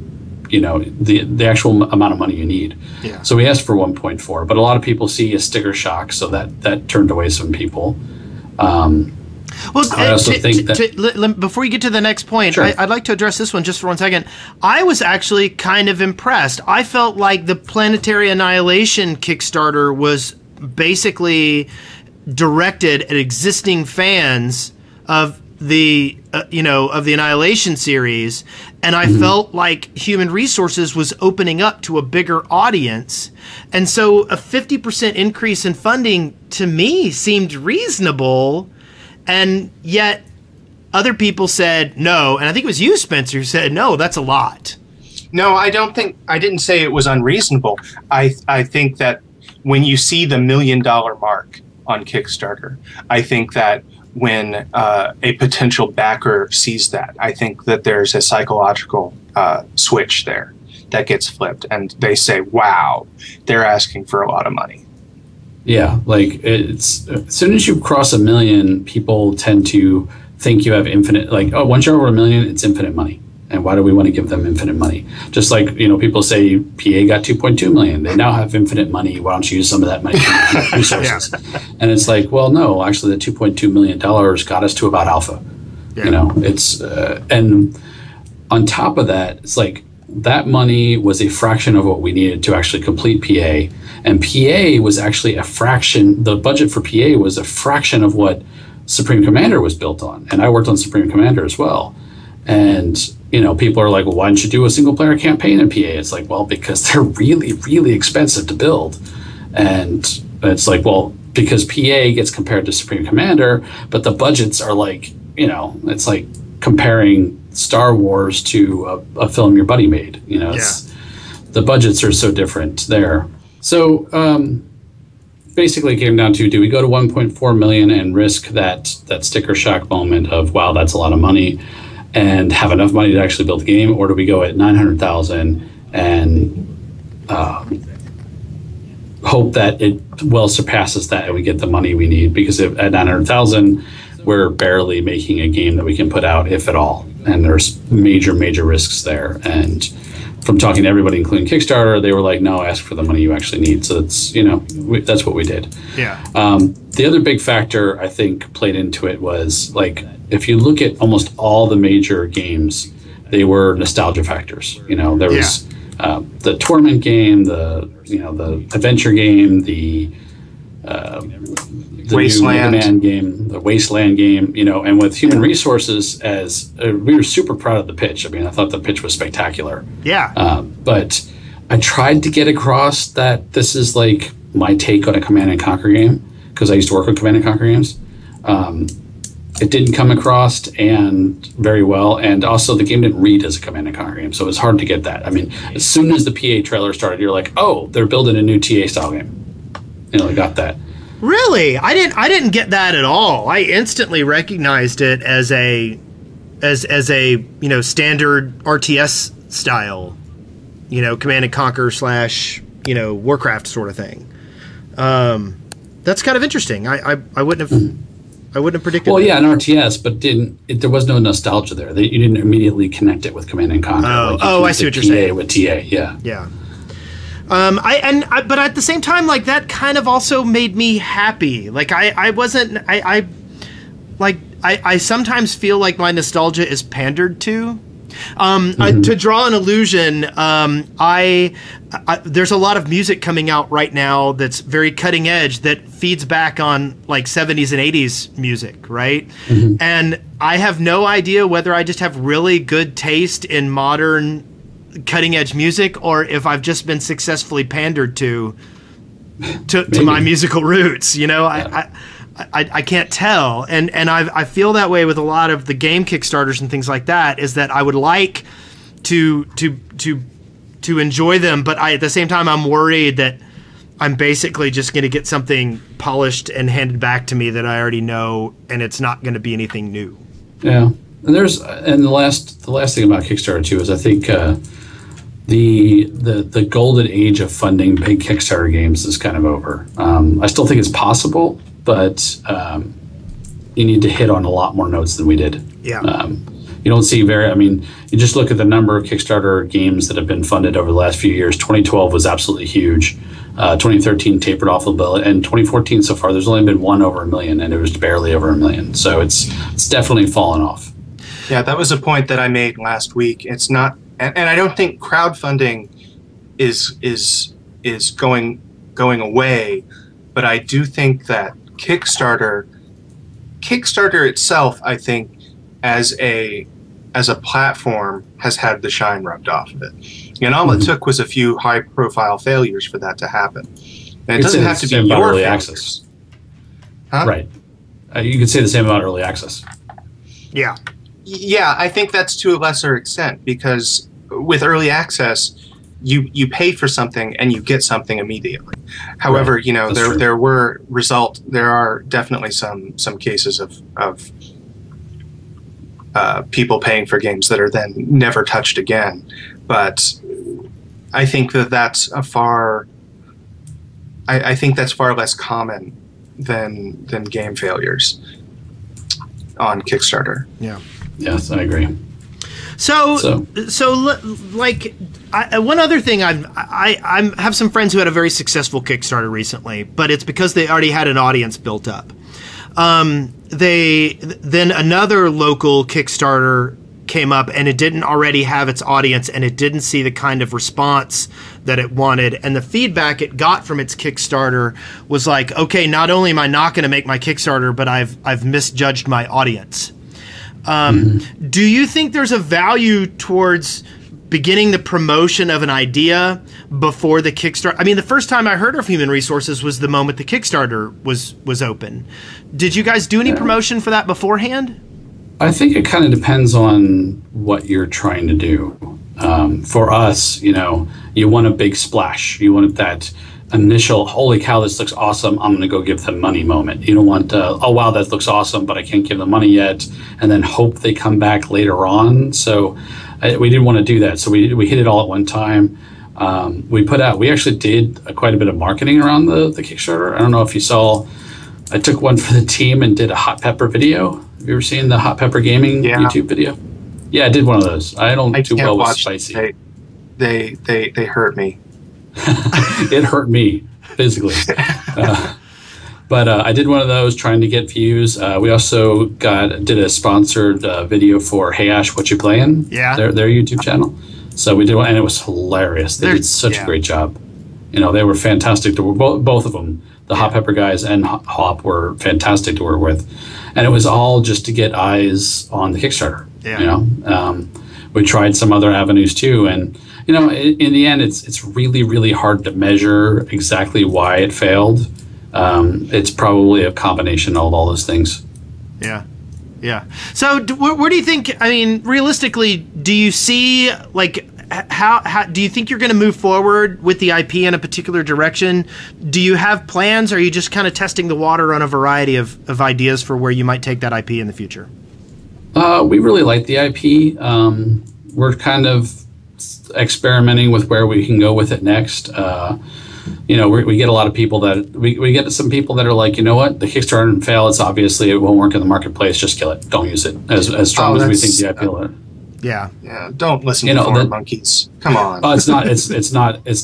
[SPEAKER 3] the actual amount of money you need.
[SPEAKER 1] Yeah. So
[SPEAKER 3] we asked for 1.4, but a lot of people see a sticker shock, so that turned away some people.
[SPEAKER 1] Well,
[SPEAKER 3] I also think that
[SPEAKER 1] before you get to the next point,
[SPEAKER 3] sure.
[SPEAKER 1] I'd like to address this one just for 1 second. I was actually kind of impressed. I felt like the Planetary Annihilation Kickstarter was basically directed at existing fans of the of the Annihilation series, and I felt like Human Resources was opening up to a bigger audience, and so a 50% increase in funding to me seemed reasonable. And yet other people said no, and I think it was you, Spencer, who said no, that's a lot.
[SPEAKER 2] No, I didn't say it was unreasonable. I think that when you see the $1 million mark on Kickstarter, I think that when a potential backer sees that, I think that there's a psychological switch there that gets flipped, and they say, wow, they're asking for a lot of money.
[SPEAKER 3] Yeah, like it's as soon as you cross 1 million, people tend to think you have infinite. Like, oh, once you're over 1 million, it's infinite money. And why do we want to give them infinite money? Just like, you know, people say PA got 2.2 million. They now have infinite money. Why don't you use some of that money for resources? Yeah. And it's like, well, no, actually, the $2.2 million got us to about alpha. Yeah. You know, it's and on top of that, it's like that money was a fraction of what we needed to actually complete PA. And PA was actually a fraction. The budget for PA was a fraction of what Supreme Commander was built on. And I worked on Supreme Commander as well. And, you know, people are like, well, why don't you do a single player campaign in PA? It's like, well, because they're really, really expensive to build. And it's like, well, because PA gets compared to Supreme Commander, but the budgets are like, you know, it's like comparing Star Wars to a film your buddy made. You know, the budgets are so different there. So basically it came down to, do we go to 1.4 million and risk that sticker shock moment of, wow, that's a lot of money, and have enough money to actually build the game, or do we go at 900,000 and hope that it well surpasses that and we get the money we need? Because if at 900,000, we're barely making a game that we can put out, if at all. And there's major, major risks there. And from talking to everybody, including Kickstarter, they were like, no, ask for the money you actually need. So it's, you know, that's what we did.
[SPEAKER 1] Yeah.
[SPEAKER 3] The other big factor I think played into it was, like, if you look at almost all the major games, they were nostalgia factors. You know, there was the tournament game, the adventure game, the
[SPEAKER 2] Wasteland.
[SPEAKER 3] New Mega Man game, the Wasteland game, you know, and with human resources, as we were super proud of the pitch. I mean, I thought the pitch was spectacular.
[SPEAKER 1] Yeah.
[SPEAKER 3] But I tried to get across that this is like my take on a Command and Conquer game, because I used to work with Command and Conquer games. It didn't come across and very well, and also the game didn't read as a Command and Conquer game, so it was hard to get that. I mean, as soon as the PA trailer started, you're like, oh, they're building a new TA style game. You know, I got that.
[SPEAKER 1] Really? I didn't get that at all. I instantly recognized it as a you know, standard RTS style, you know, Command and Conquer / you know, Warcraft sort of thing. That's kind of interesting. I wouldn't have predicted.
[SPEAKER 3] Well,
[SPEAKER 1] that.
[SPEAKER 3] yeah, an RTS, but there was no nostalgia there. You didn't immediately connect it with Command and Conquer.
[SPEAKER 1] I see what you're saying.
[SPEAKER 3] With TA, yeah.
[SPEAKER 1] Yeah. But at the same time, like, that kind of also made me happy. Like, I sometimes feel like my nostalgia is pandered to. To draw an illusion, there's a lot of music coming out right now that's very cutting edge that feeds back on like 70s and 80s music, right? Mm-hmm. And I have no idea whether I just have really good taste in modern cutting edge music, or if I've just been successfully pandered to my musical roots. You know, yeah. I can't tell, and I feel that way with a lot of the game Kickstarters and things like that. Is that I would like to enjoy them, but at the same time I'm worried that I'm basically just going to get something polished and handed back to me that I already know, and it's not going to be anything new.
[SPEAKER 3] Yeah, and the last thing about Kickstarter too is I think the golden age of funding big Kickstarter games is kind of over. I still think it's possible, but you need to hit on a lot more notes than we did.
[SPEAKER 1] Yeah.
[SPEAKER 3] You don't see you just look at the number of Kickstarter games that have been funded over the last few years. 2012 was absolutely huge. 2013 tapered off a bit, and 2014 so far, there's only been one over 1 million, and it was barely over 1 million. So it's definitely fallen off.
[SPEAKER 2] Yeah, that was a point that I made last week. It's not, and I don't think crowdfunding is going away, but I do think that Kickstarter itself, I think, as a platform, has had the shine rubbed off of it. And all it took was a few high-profile failures for that to happen. And it doesn't have to be your
[SPEAKER 3] early
[SPEAKER 2] failures.
[SPEAKER 3] Access.
[SPEAKER 2] Huh?
[SPEAKER 3] Right. You could say the same about early access.
[SPEAKER 1] Yeah.
[SPEAKER 2] Yeah, I think that's to a lesser extent, because with early access, you pay for something and you get something immediately. However, right. You know, there are definitely some cases of people paying for games that are then never touched again. But I think that's a far I think that's far less common than game failures on Kickstarter.
[SPEAKER 1] Yeah.
[SPEAKER 3] Yes, I agree.
[SPEAKER 1] So like, one other thing, I have some friends who had a very successful Kickstarter recently, but it's because they already had an audience built up. Then another local Kickstarter came up, and it didn't already have its audience, and it didn't see the kind of response that it wanted, and the feedback it got from its Kickstarter was like, okay, not only am I not going to make my Kickstarter, but I've misjudged my audience. Do you think there's a value towards beginning the promotion of an idea before the Kickstarter? I mean, the first time I heard of Human Resources was the moment the Kickstarter was open. Did you guys do any promotion for that beforehand?
[SPEAKER 3] I think it kind of depends on what you're trying to do. For us, you want a big splash. You want that initial, holy cow, this looks awesome, I'm going to go give them money moment. You don't want, oh, wow, that looks awesome, but I can't give them money yet, and then hope they come back later on. So we didn't want to do that. So we hit it all at one time. We actually did quite a bit of marketing around the Kickstarter. I don't know if you saw, I took one for the team and did a hot pepper video. Have you ever seen the hot pepper gaming YouTube video? Yeah, I did one of those. I don't do well with spicy.
[SPEAKER 2] They hurt me.
[SPEAKER 3] It hurt me physically. But I did one of those trying to get views. We also did a sponsored video for Hey Ash, What You Playing?
[SPEAKER 1] Yeah.
[SPEAKER 3] Their YouTube channel. So we did one, and it was hilarious. They did such a great job. They were fantastic to work. Both of them, the Hot Pepper guys and Hop, were fantastic to work with. And it was all just to get eyes on the Kickstarter. Yeah. We tried some other avenues too, and in the end, it's really, really hard to measure exactly why it failed. It's probably a combination of all those things.
[SPEAKER 1] Yeah. Yeah. So where do you think, I mean, realistically, do you see, like, how do you think you're going to move forward with the IP in a particular direction? Do you have plans, or are you just kind of testing the water on a variety of ideas for where you might take that IP in the future?
[SPEAKER 3] We really like the IP. We're kind of experimenting with where we can go with it next. We get a lot of people that we get some people that are like, you know what, the Kickstarter didn't fail. It's obviously it won't work in the marketplace. Just kill it. Don't use it as strong as we think the IP will.
[SPEAKER 1] Yeah.
[SPEAKER 2] Yeah. Don't listen to forum monkeys. Come on.
[SPEAKER 3] Oh, it's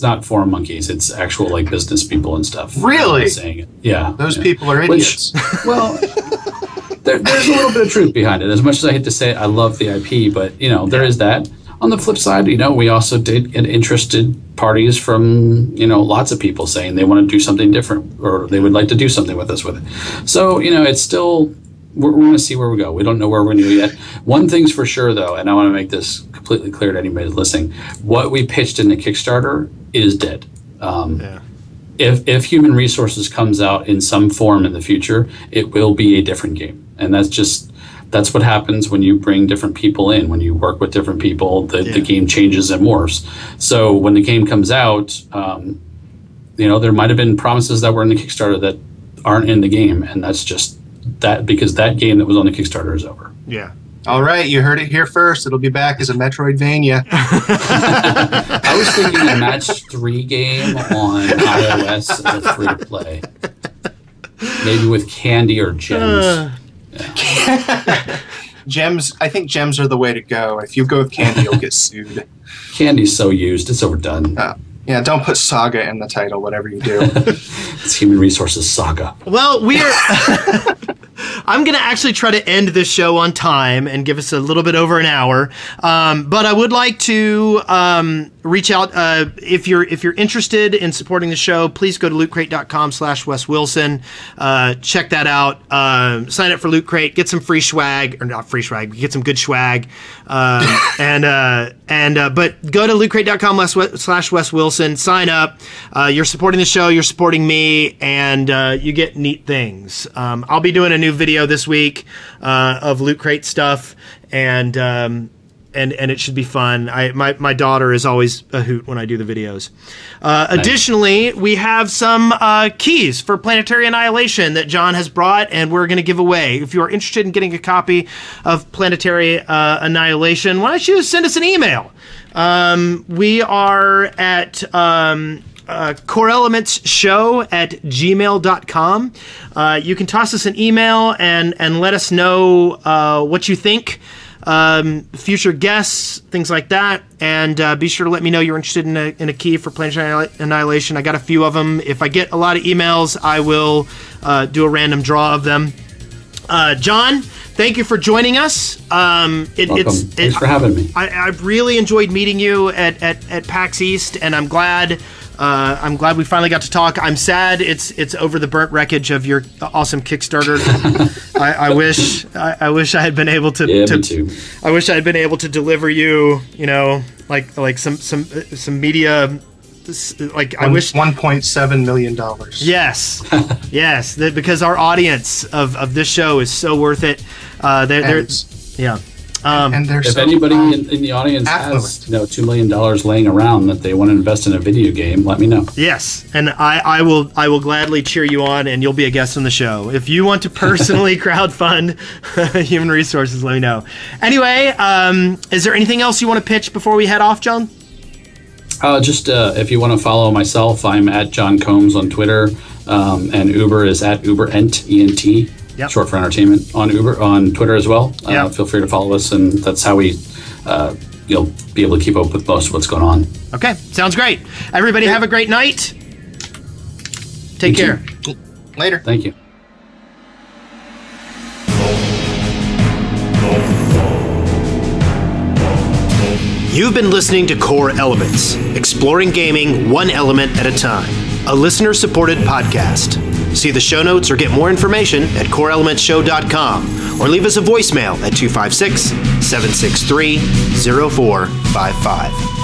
[SPEAKER 3] not forum monkeys. It's actual like business people and stuff.
[SPEAKER 2] Really?
[SPEAKER 3] Saying it. Yeah.
[SPEAKER 2] Those people are idiots.
[SPEAKER 3] Well, there's a little bit of truth behind it. As much as I hate to say it, I love the IP, but there is that. On the flip side, we also did get interested parties from, lots of people saying they want to do something different, or they would like to do something with us with it. So, it's still, we're going to see where we go. We don't know where we're going to go yet. One thing's for sure, though, and I want to make this completely clear to anybody listening, what we pitched in the Kickstarter is dead. If Human Resources comes out in some form in the future, it will be a different game. And that's what happens when you bring different people in. When you work with different people, the game changes and morphs. So when the game comes out, there might have been promises that were in the Kickstarter that aren't in the game, and that's just that because that game that was on the Kickstarter is over.
[SPEAKER 1] Yeah.
[SPEAKER 2] All right, you heard it here first. It'll be back as a Metroidvania.
[SPEAKER 3] I was thinking a match 3 game on iOS as a free-to-play. Maybe with candy or gems.
[SPEAKER 2] Gems, I think gems are the way to go. If you go with candy, you'll get sued.
[SPEAKER 3] Candy's so used, it's overdone.
[SPEAKER 2] Yeah, don't put saga in the title, whatever you do.
[SPEAKER 3] It's Human Resources Saga.
[SPEAKER 1] Well, I'm going to actually try to end this show on time and give us a little bit over an hour. But I would like to reach out. If you're interested in supporting the show, please go to lootcrate.com/Wes Wilson. Check that out. Sign up for Loot Crate. Get some free swag, or not free swag. Get some good swag. But go to lootcrate.com/Wes Wilson. Sign up. You're supporting the show. You're supporting me, and you get neat things. I'll be doing a new video this week of Loot Crate stuff, and it should be fun. My daughter is always a hoot when I do the videos. Nice. Additionally, we have some keys for Planetary Annihilation that John has brought, and we're going to give away. If you are interested in getting a copy of Planetary Annihilation, why don't you send us an email? We are at coreelementsshow@gmail.com. You can toss us an email and let us know what you think, future guests, things like that. And be sure to let me know you're interested in a key for Planetary Annihilation. I got a few of them. If I get a lot of emails, I will do a random draw of them. John, thank you for joining us.
[SPEAKER 3] Welcome. Thanks for having me.
[SPEAKER 1] I've really enjoyed meeting you at PAX East, and I'm glad we finally got to talk. I'm sad it's over the burnt wreckage of your awesome Kickstarter. I wish I had been able to.
[SPEAKER 3] Yeah, me too.
[SPEAKER 1] I wish I had been able to deliver you, like some media. Like I wish
[SPEAKER 2] $1.7 million.
[SPEAKER 1] Yes, yes, because our audience of this show is so worth it. Yeah.
[SPEAKER 2] And there's
[SPEAKER 3] if anybody in the audience has $2 million laying around that they want to invest in a video game, let me know.
[SPEAKER 1] Yes, and I will gladly cheer you on, and you'll be a guest on the show. If you want to personally crowdfund human resources, let me know. Anyway, is there anything else you want to pitch before we head off, John?
[SPEAKER 3] If you want to follow myself, I'm at John Combs on Twitter, and Uber is at UberEnt, E-N-T, short for entertainment, on Twitter as well. Feel free to follow us, and that's how you'll be able to keep up with most of what's going on.
[SPEAKER 1] Okay, sounds great. Everybody have a great night. Take care.
[SPEAKER 2] Later.
[SPEAKER 3] Thank you.
[SPEAKER 1] You've been listening to Core Elements, exploring gaming one element at a time, a listener-supported podcast. See the show notes or get more information at coreelementshow.com or leave us a voicemail at 256-763-0455.